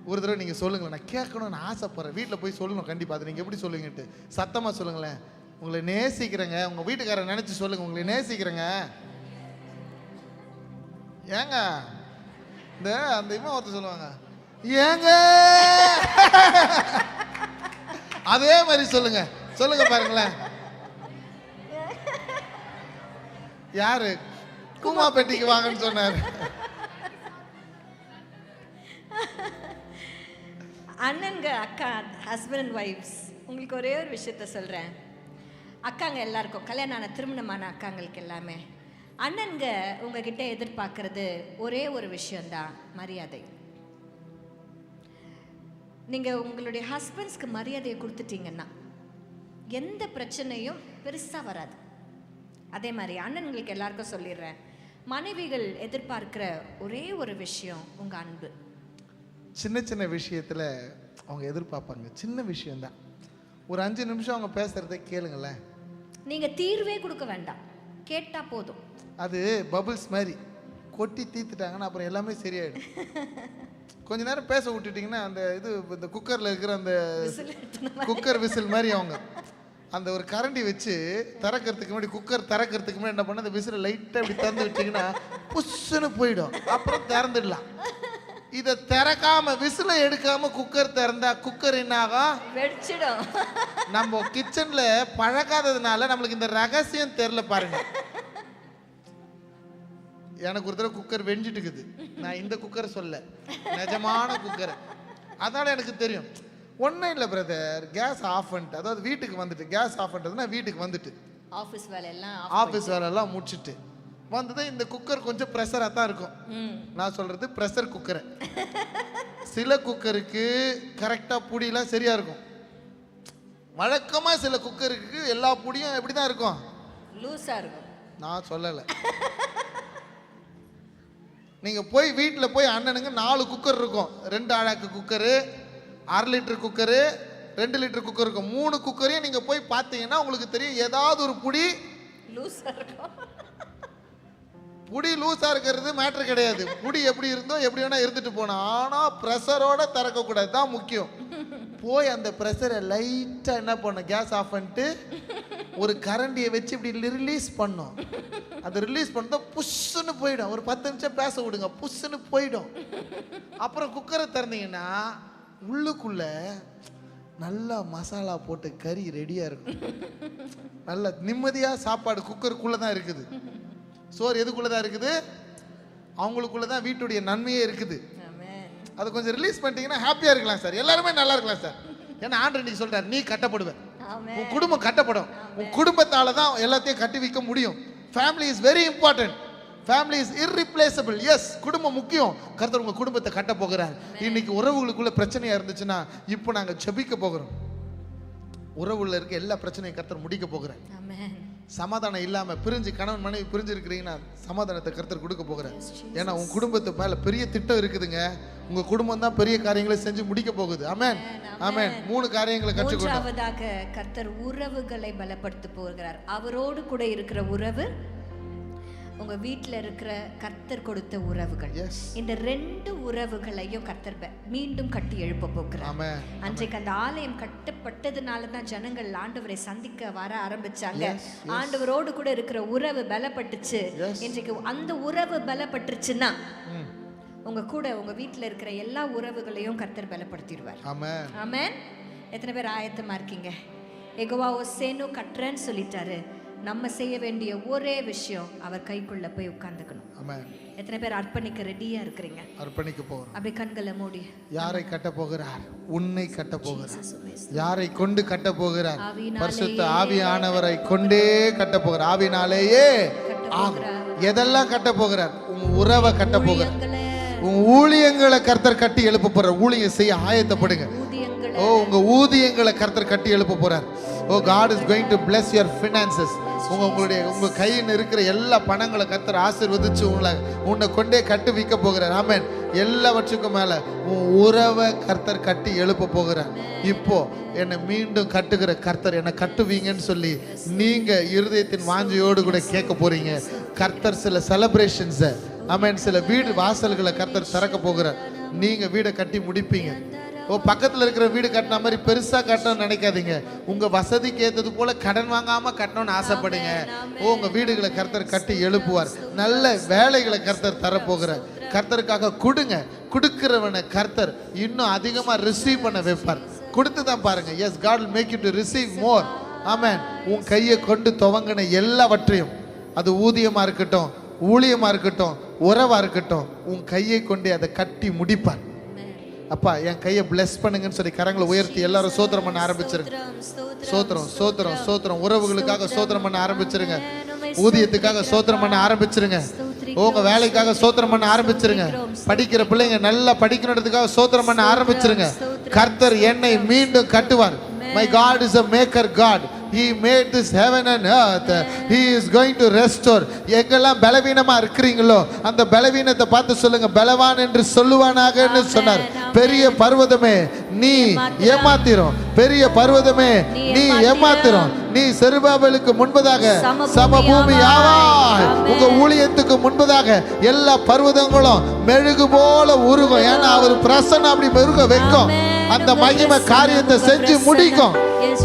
ஒரு தடவை நீங்க சொல்லுங்களேன், நான் கேட்கணும்னு ஆசைப்படுறேன். வீட்டில் போய் சொல்லணும் கண்டிப்பா. அது நீங்க எப்படி சொல்லுங்கட்டு சத்தமா சொல்லுங்களேன். உங்களை நேசிக்கிறேங்க. உங்க வீட்டுக்காரரை நினைச்சு சொல்லுங்க, உங்களை நேசிக்கிறேங்க. ஏங்க இந்த அந்த இம்மா ஒருத்தர் சொல்லுவாங்க, ஏங்க அதே மாதிரி சொல்லுங்க. சொல்லுங்க பாருங்களேன். யாரு குமா பெட்டிக்கு வாங்கன்னு சொன்னாரு? அண்ணன்க அக்கா, ஹஸ்பண்ட் அண்ட் ஒய்ஃப்ஸ், உங்களுக்கு ஒரே ஒரு விஷயத்த சொல்கிறேன். அக்காங்க எல்லாருக்கும், கல்யாணம் ஆன திருமணமான அக்காங்களுக்கு எல்லாமே அண்ணன்க உங்ககிட்ட எதிர்பார்க்கறது ஒரே ஒரு விஷயந்தான், மரியாதை. நீங்கள் உங்களுடைய ஹஸ்பண்ட்ஸ்க்கு மரியாதையை கொடுத்துட்டீங்கன்னா எந்த பிரச்சனையும் பெருசாக வராது. அதே மாதிரி அண்ணன்களுக்கு எல்லாருக்கும் சொல்லிடுறேன், மனைவிகள் எதிர்பார்க்கிற ஒரே ஒரு விஷயம் உங்கள் அன்பு. சின்ன சின்ன விஷயத்தில் அவங்க எதிர்பார்ப்பாங்க. சின்ன விஷயம்தான், ஒரு 5 நிமிஷம் அவங்க பேசுகிறத கேளுங்களேன். நீங்கள் தீர்வே கொடுக்க வேண்டாம், கேட்டால் போதும். அது பபிள்ஸ் மாதிரி கொட்டி தீர்த்துட்டாங்கன்னா அப்புறம் எல்லாமே சரியாயிடும். கொஞ்ச நேரம் பேச விட்டுட்டிங்கன்னா அந்த இந்த குக்கரில் இருக்கிற அந்த குக்கர் விசில் மாதிரி அவங்க அந்த ஒரு கரண்டி வச்சு திறக்கிறதுக்கு முன்னாடி, குக்கர் திறக்கிறதுக்கு முன்னாடி என்ன பண்ண, அந்த விசிலை லைட்டாக இப்படி திறந்து வச்சிங்கன்னா புஷ்ஷுன்னு போயிடும். அப்புறம் திறந்துடலாம். இதை திறக்காம விசிலை எடுக்காம குக்கர் திறந்தா குக்கர் என்ன ஆகும்? வெடிச்சிடும். நம்ம கிச்சன்ல பழகாததுனால நம்மளுக்கு இந்த ரகசியம் தெரியல பாருங்க. எனக்கு ஒரு தடவை குக்கர் வெஞ்சிட்டு இருக்குது. நான் இந்த குக்கர் சொல்ல, நிஜமான குக்கர். அதனால எனக்கு தெரியும். ஒன்றும் இல்லை பிரதர், கேஸ் ஆஃப் பண்ணிட்டு, அதாவது வீட்டுக்கு வந்துட்டு, கேஸ் ஆஃப் பண்ணுறதுன்னா வீட்டுக்கு வந்துட்டு ஆஃபீஸ் வேலையெல்லாம் முடிச்சுட்டு வந்தது. இந்த குக்கர் கொஞ்சம் ப்ரெஷராக தான் இருக்கும். நான் சொல்றது ப்ரெஷர் குக்கரை. சில குக்கருக்கு கரெக்டாக புடியெல்லாம் சரியா இருக்கும். வழக்கமாக சில குக்கருக்கு எல்லா புடியும் எப்படி தான் இருக்கும்? லூஸாக இருக்கும். நான் சொல்லலை. நீங்கள் போய் வீட்டில் போய் அண்ணனுங்க 4 குக்கர் இருக்கும். 2 ஆழாக்கு cooker, 1/2 litre cooker, 2 litre cooker இருக்கும். 3 குக்கரையும் நீங்கள் போய் பார்த்தீங்கன்னா உங்களுக்கு தெரியும் ஏதாவது ஒரு புடி லூஸாக இருக்கும். புடி லூஸாக இருக்கிறது மேட்ரு கிடையாது. புடி எப்படி இருந்தோ எப்படி வேணா இருந்துட்டு போனோம். ஆனால் ப்ரெஷரோட திறக்கக்கூடாது தான் முக்கியம். போய் அந்த ப்ரெஷரை லைட்டாக என்ன பண்ணும், கேஸ் ஆஃப் பண்ணிட்டு ஒரு கரண்டியை வச்சு இப்படி ரிலீஸ் பண்ணோம். அது ரிலீஸ் பண்ணா புஷ்ஷுன்னு போயிடும். ஒரு 10 நிமிஷம் பேச விடுங்க, புஷ்ஷுன்னு போயிடும். அப்புறம் குக்கரை திறந்தீங்கன்னா உள்ளுக்குள்ள நல்லா மசாலா போட்டு கறி ரெடியாக இருக்கும். நல்ல நிம்மதியாக சாப்பாடு குக்கருக்குள்ளே தான் இருக்குது. சோறு எதுக்குள்ளே தான் இருக்குது? அவங்களுக்குள்ள தான் வீட்டுடைய நன்மையே இருக்குது. அதை கொஞ்சம் ரிலீஸ் பண்ணிட்டீங்கன்னா ஹாப்பியாக இருக்கலாம் சார், எல்லாருமே நல்லா இருக்கலாம் சார். ஏன்னா ஆண்டவர் இன்னைக்கு சொல்கிறார், நீ கட்டப்படுவேன், உன் குடும்பம் கட்டப்படும். உன் குடும்பத்தால் தான் எல்லாத்தையும் கட்டி வைக்க முடியும். Family is very important. Family is irreplaceable. Yes, குடும்பம் முக்கியம். கர்த்தர் உங்கள் குடும்பத்தை கட்ட போகிறார். இன்னைக்கு உறவுகளுக்குள்ள பிரச்சனையாக இருந்துச்சுன்னா இப்போ நாங்கள் ஜெபிக்க போகிறோம். உறவுல இருக்க எல்லா பிரச்சனையும் கர்த்தர் முடிக்க போகிறார். சமாதானம் இல்லாமல் பிரிஞ்சு கணவன் மனைவி பிரிஞ்சு இருக்கிறீங்கன்னா சமாதானத்தை கர்த்தர் கொடுக்க போகிறார். ஏன்னா உன் குடும்பத்து மேலே பெரிய திட்டம் இருக்குதுங்க. உங்கள் குடும்பம் தான் பெரிய காரியங்களை செஞ்சு முடிக்க போகுது. ஆமென், ஆமென். 3 காரியங்களை கற்றுக்கொள்ளும். மூன்றாவதாக கர்த்தர் உறவுகளை பலப்படுத்த போகிறார். அவரோடு கூட இருக்கிற உறவு, உங்க வீட்டில் இருக்கிற கர்த்தர் கொடுத்த உறவுகள். இந்த 2 உறவுகளையும் கர்த்தர் மீண்டும் கட்டி எழுப்ப போகிறார். அன்றைக்கு அந்த ஆலயம் கட்டப்பட்டதுனால தான் ஜனங்கள் ஆண்டவரை சந்திக்க வர ஆரம்பிச்சாங்க. ஆண்டவரோடு கூட இருக்கிற உறவு பலப்பட்டுச்சு. இன்றைக்கு அந்த உறவு பலப்பட்டுச்சுன்னா உங்க கூட உங்க வீட்டில் இருக்கிற எல்லா உறவுகளையும் கர்த்தர் பலப்படுத்திடுவார். ஆமென். எத்தனை பேர் ஆயத்தமா இருக்கீங்க? யெகோவா ஒசேனு கட்டுறேன்னு சொல்லிட்டாரு. நம்ம செய்ய வேண்டிய ஒரே விஷயம் அவர் கைக்குள்ள போய் உட்கார்ந்துக்கணும். ஆமென். எத்தனை பேர் அர்ப்பணிக்க ரெடியா இருக்கிறீங்க? அர்ப்பணிக்க போகிறோம். அப்படியே கண்களை மூடி. யாரை கட்ட போகிறார்? உன்னை கட்ட போகிறார். யாரை கொண்டு கட்ட போகிறார்? பரிசுத்த ஆவியானவரை கொண்டே கட்ட போகிறார். ஆவினாலேயே எதெல்லாம் கட்ட போகிறார்? உன் உறவை கட்ட போகிறார். உன் ஊழியங்களை கர்த்தர் கட்டி எழுப்ப போறார். ஊழியம் செய்ய ஆயத்தப்படுங்க. ஓ, உங்க ஊதியங்களை கர்த்தர் கட்டி எழுப்ப போறார். ஓ, God is going to bless your finances. உங்க கையில் இருக்கிற எல்லா பணங்களை கர்த்தர் ஆசீர்வதிச்சு உன்னை கொண்டே கட்டி வைக்க போகிறார். ஆமென். எல்லாவற்றுக்கும் மேல உன் உறவை கர்த்தர் கட்டி எழுப்ப போகிறார். இப்போ என்னை மீண்டும் கட்டுகிற கர்த்தர் என்னை கட்டுவீங்கன்னு சொல்லி நீங்க இருதயத்தின் வாஞ்சையோடு கூட கேட்க போறீங்க. கர்த்தர் சில செலிப்ரேஷன்ஸை, ஆமென், சில வீடு வாசல்களை கர்த்தர் திறக்க போகிறார். நீங்க வீடை கட்டி முடிப்பீங்க. ஓ, பக்கத்தில் இருக்கிற வீடு கட்டின மாதிரி பெருசாக கட்டணும்னு நினைக்காதீங்க. உங்கள் வசதிக்கு ஏற்றது போல கடன் வாங்காமல் கட்டணும்னு ஆசைப்படுங்க. ஓ, உங்கள் வீடுகளை கர்த்தர் கட்டி எழுப்புவார். நல்ல வேலைகளை கர்த்தர் தரப்போகிறார். கர்த்தருக்காக கொடுங்க. கொடுக்கிறவனை கர்த்தர் இன்னும் அதிகமாக ரிசீவ் பண்ண வைப்பார். கொடுத்து தான் பாருங்க. Yes, God will make you to receive more. Amen. உன் கையை கொண்டு துவங்கின எல்லாவற்றையும், அது ஊதியமாக இருக்கட்டும், ஊழியமாக இருக்கட்டும், உறவாக இருக்கட்டும், உன் கையை கொண்டே அதை கட்டி முடிப்பார். அப்பா, என் கையை பிளஸ் பண்ணுங்கன்னு சொல்லி கரங்களை உயர்த்தி எல்லாரும் சோத்திரம் பண்ண ஆரம்பிச்சிருங்க. சோத்திரம், சோத்திரம், சோத்திரம். உறவுகளுக்காக சோத்திரம் பண்ண ஆரம்பிச்சிருங்க. ஊதியத்துக்காக சோத்திரம் பண்ண ஆரம்பிச்சிருங்க. உங்க வேலைக்காக சோத்திரம் பண்ண ஆரம்பிச்சிருங்க. படிக்கிற பிள்ளைங்க நல்லா படிக்கணுன்றதுக்காக சோத்திரம் பண்ண ஆரம்பிச்சிருங்க. கர்த்தர் என்னை மீண்டும் கட்டுவார். My God is a maker God. He made this heaven and earth. He is going to restore. எங்கெல்லாம் பலவீனமா இருக்கிறீங்களோ அந்த பலவீனத்தை பார்த்து சொல்லுங்க, பலவான் என்று சொல்லுவானாகன்னு சொன்னார். பெரிய பர்வதமே நீ ஏமாத்திரும், பெரிய பர்வதமே நீ ஏமாத்திரும், நீ செருபாபேலுக்கு முன்பதாக சமபூமி ஆவாய். உங்க ஊழியத்துக்கு முன்பதாக எல்லா பர்வதங்களும் மெழுகு போல உருகும். ஏன்னா அவர் பிரசன்னம் அப்படி மெருக வைக்கும். அந்த மகிமை காரியத்தை செஞ்சு முடிக்கும்.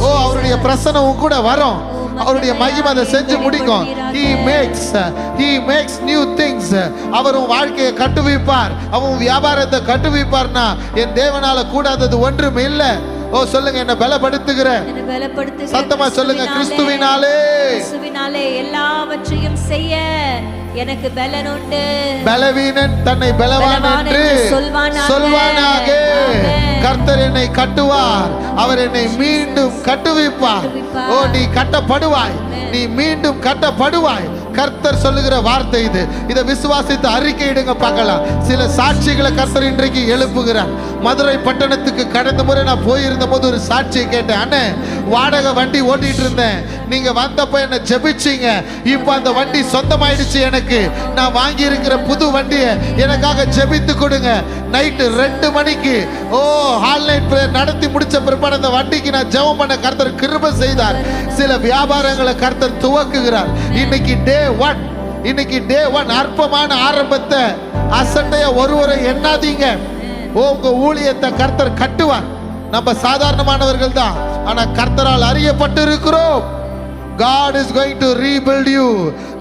ஓ, அவருடைய பிரசன்னம் கூட வரும். அவருடைய மகிமை அதை செஞ்சு முடிக்கும். He makes new things. அவர் உன் வாழ்க்கையை கட்டுவிப்பார், அவன் வியாபாரத்தை கட்டுவிப்பார்னா என் தேவனால கூடாதது ஒன்றும் இல்லை. ஓ சொல்லுங்க, என்ன பலப்படுத்துகிற, சத்தமா சொல்லுங்க, கிறிஸ்துவினாலே எல்லாவற்றையும் செய்ய எனக்கு பலன் உண்டு. பலவீனன் தன்னை பலவான் என்று சொல்வானாக. கர்த்தர் என்னை கட்டுவார், அவர் என்னை மீண்டும் கட்டுவிப்பார். ஓ, நீ கட்டப்படுவாய், நீ மீண்டும் கட்டப்படுவாய். கர்த்தர் சொல்லுகிற வார்த்தை இது. இதை விசுவாசித்து அறிக்கையிடுங்க பார்க்கலாம். சில சாட்சிகளை கர்த்தர் இன்றைக்கு எழுப்புகிறார். மதுரை பட்டணத்துக்கு கடந்த முறை நான் போயிருந்த போது ஒரு சாட்சியை கேட்டேன். அண்ணே, வாடகை வண்டி ஓட்டிட்டு இருந்தேன், நீங்க வந்தப்ப என்ன ஜெபிச்சீங்க, இப்ப அந்த வண்டி சொந்தமாயிடுச்சு எனக்கு. நான் வாங்கி இருக்கிற புது வண்டியை எனக்காக ஜெபித்து கொடுங்க. நைட்டு 2 மணிக்கு ஆன்லைன் பிரேயர் நடத்தி முடிச்ச பிற்பாடு அந்த வண்டிக்கு நான் ஜெபம் பண்ண கர்த்தர் கிருபை செய்தார். சில வியாபாரங்களை கர்த்தர் துவக்குகிறார். இன்னைக்கு டே 1 அற்பமான ஆரம்பத்தை அசட்டைய ஒருவரை எண்ணாதீங்க. உங்க ஊழியத்தை கர்த்தர் கட்டுவார். நம்ம சாதாரணமானவர்கள் தான், ஆனா கர்த்தரால் அறியப்பட்டு இருக்கிறோம். God is going to rebuild you.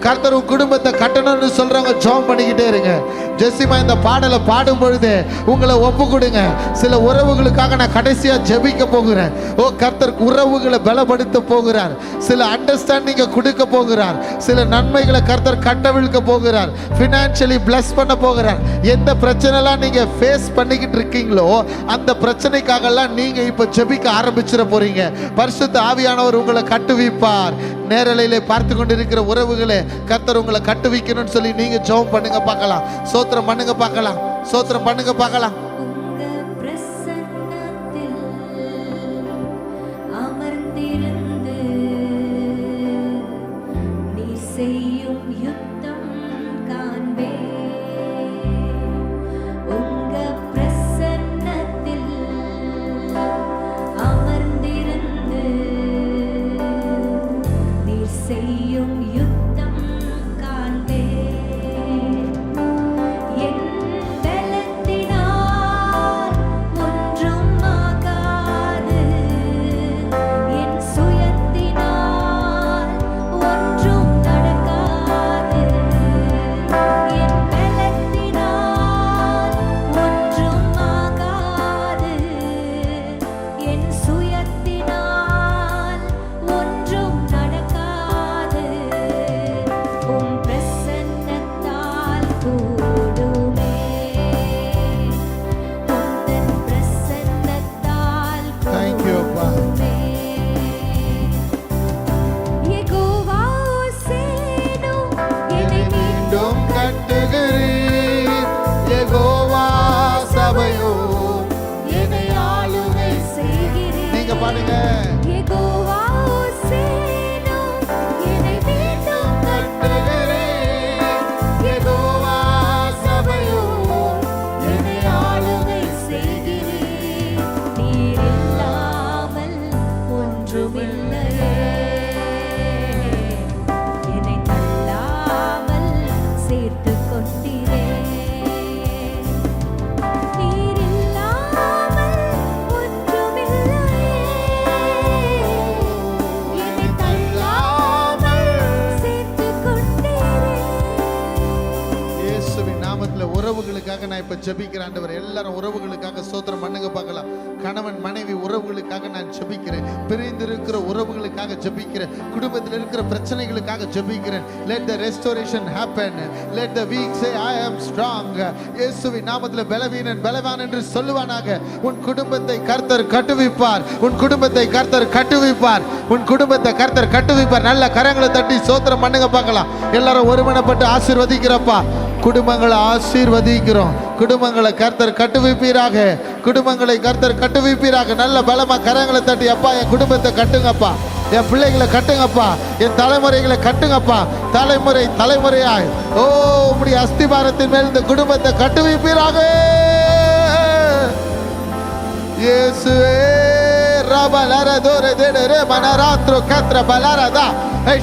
கர்த்தர் உன் குடும்பத்தை கட்டணும்னு சொல்றவங்க ஜெபம் பண்ணிக்கிட்டே இருங்க. ஜெசிமா இந்த பாடலை பாடும் பொழுது உங்களை ஒப்பு கொடுங்க. சில உறவுகளுக்காக நான் கடைசியா ஜெபிக்க போகிறேன். ஓ, கர்த்தர் உறவுகளை பலப்படுத்த போகிறார். சில அண்டர்ஸ்டாண்டிங்கை கொடுக்க போகிறார். சில நன்மைகளை கர்த்தர் கட்டவிழ்க்க போகிறார். ஃபினான்ஷியலி பிளஸ் பண்ண போகிறார். எந்த பிரச்சனைலாம் நீங்க ஃபேஸ் பண்ணிக்கிட்டு இருக்கீங்களோ அந்த பிரச்சனைக்காகலாம் நீங்க இப்ப ஜெபிக்க ஆரம்பிச்சிட போறீங்க. பரிசுத்த ஆவியானவர் உங்களை கட்டுவிப்பார். நேரலையிலே பார்த்து கொண்டிருக்கிற உறவுகளே, கர்த்தர் உங்களை கட்டுவிக்கணும்னு சொல்லி நீங்க ஜெபம் பண்ணுங்க பார்க்கலாம். சோத்திரம் பண்ணுங்க பார்க்கலாம். சோத்திரம் பண்ணுங்க பார்க்கலாம். உறவுகளுக்காக நான் இப்ப ஜெபிக்கிறேன். ஆண்டவரே, எல்லாரும் உறவுகளுக்காக ஸ்தோத்திரம் பண்ணுங்க பார்க்கலாம். கணவன் மனைவி உறவுகளுக்காக நான் ஜெபிக்கிறேன். பிரிந்திருக்கிற உறவுகளுக்காக ஜெபிக்கிறேன். குடும்பத்தில் இருக்கிற பிரச்சனைகளுக்காக ஜெபிக்கிறேன். Let the restoration happen. Let the weak say I am strong. இயேசுவின் நாமத்தில் பலவீனன் பலவான் என்று சொல்லுவானாக. உன் குடும்பத்தை கர்த்தர் கட்டுவிப்பார். உன் குடும்பத்தை கர்த்தர் கட்டுவிப்பார். உன் குடும்பத்தை கர்த்தர் கட்டுவிப்பார். நல்ல கரங்களை தட்டி ஸ்தோத்திரம் பண்ணுங்க பார்க்கலாம். எல்லாரும் ஒருமனப்பட்டு ஆசீர்வதிக்கிறப்பா. குடும்பங்களை ஆசீர்வதிக்கிறோம். குடும்பங்களை கர்த்தர் கட்டுவிப்பீராக. குடும்பங்களை கர்த்தர் கட்டுவிப்பீராக. நல்ல பலமா கரங்களை தட்டி, அப்பா என் குடும்பத்தை கட்டுங்கப்பா. என் பிள்ளைகளை கட்டுங்கப்பா, என் தலைமுறைகளை கட்டுங்கப்பா, தலைமுறை தலைமுறையாய் ஓ உம்முடைய அஸ்திபாரத்தின் மேல் இந்த குடும்பத்தை கட்டுவிப்பீராக இயேசுவே. ரபலர தோர தேடரே மனராத்ரோ கத்ர பலரதா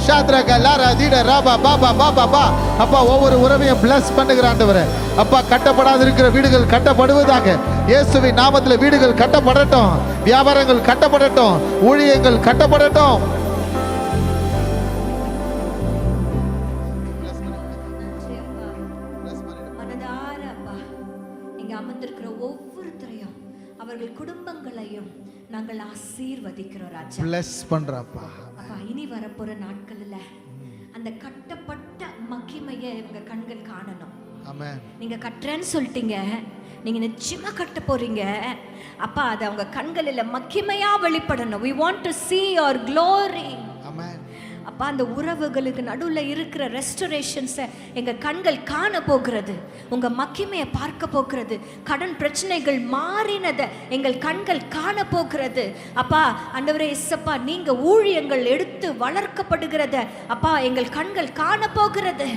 ஷாத்ர கலர தீட ரபா பாபா பாபா பா. அப்பா ஒவ்வொரு உறவையும் பிளஸ் பண்ணுகிற ஆண்டவரே. அப்பா கட்டப்படாத இருக்கிற வீடுகள் கட்டப்படுவதாக இயேசுவின் நாமத்தில். வீடுகள் கட்டப்படட்டும், வியாபாரங்கள் கட்டப்படட்டும், ஊழியங்கள் கட்டப்படட்டும். மனதார அப்பா இங்க அமர்ந்திருக்கிற ஒவ்வொருத்தரையும் அவர்கள் குடும்பங்களையும் நாங்கள் ஆசீர்வதிக்கிறோம் ராஜா. பிளஸ் பண்றப்பா. அப்பா இனி வரப்போற நாட்கள்ல அந்த கட்டப்பட்ட மகிமையை இவங்க கண்கள் காணணும். ஆமென். நீங்க கட்டுறேன்னு சொல்லிட்டீங்க, நீங்க நிச்சயமா கட்ட போறீங்க அப்பா. அது அவங்க கண்களில் மகிமையா வெளிப்படணும். we want to see your glory. ஆமென். அப்பா அந்த உறவுகளுக்கு நடுவில் இருக்கிற ரெஸ்டரேஷன்ஸை எங்கள் கண்கள் காண போகிறது, உங்கள் மகிமையை பார்க்க போகிறது. கடன் பிரச்சனைகள் மாறினதை எங்கள் கண்கள் காண போகிறது. அப்பா ஆண்டவரே இயேசப்பா, நீங்கள் ஊழியங்கள் எடுத்து வளர்க்கப்படுகிறத அப்பா எங்கள் கண்கள் காண போகிறது.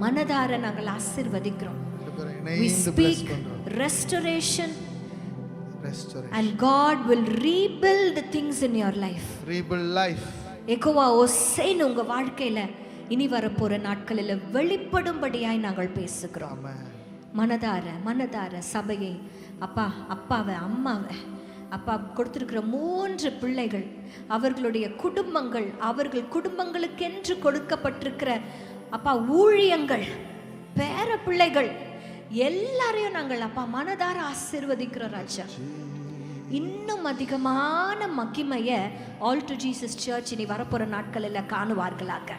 மனதார நாங்கள் ஆசீர்வதிக்கிறோம். We speak restoration and God will rebuild things in your life. Rebuild life. Jehovah ஓசேன்னு உங்க வாழ்க்கையில இனி வரப்போற நாட்களில் வெளிப்படும்படியாய் நாங்கள் பேசுகிறோம். மனதார மனதார சபையை அப்பா, அப்பாவை, அம்மாவை, அப்பா கொடுத்திருக்கிற 3 பிள்ளைகள், அவர்களுடைய குடும்பங்கள், அவர்கள் குடும்பங்களுக்கென்று கொடுக்கப்பட்டிருக்கிற அப்பா ஊழியங்கள், பேர பிள்ளைகள் எல்லாரையும் நாங்கள் அப்பா மனதார ஆசீர்வதிக்கிறோம் ராஜா. இன்னும் அதிகமான மகிமையை ஆல் டு ஜீசஸ் சர்ச் இனி வரப்போற நாட்களில் காணுவார்களாக.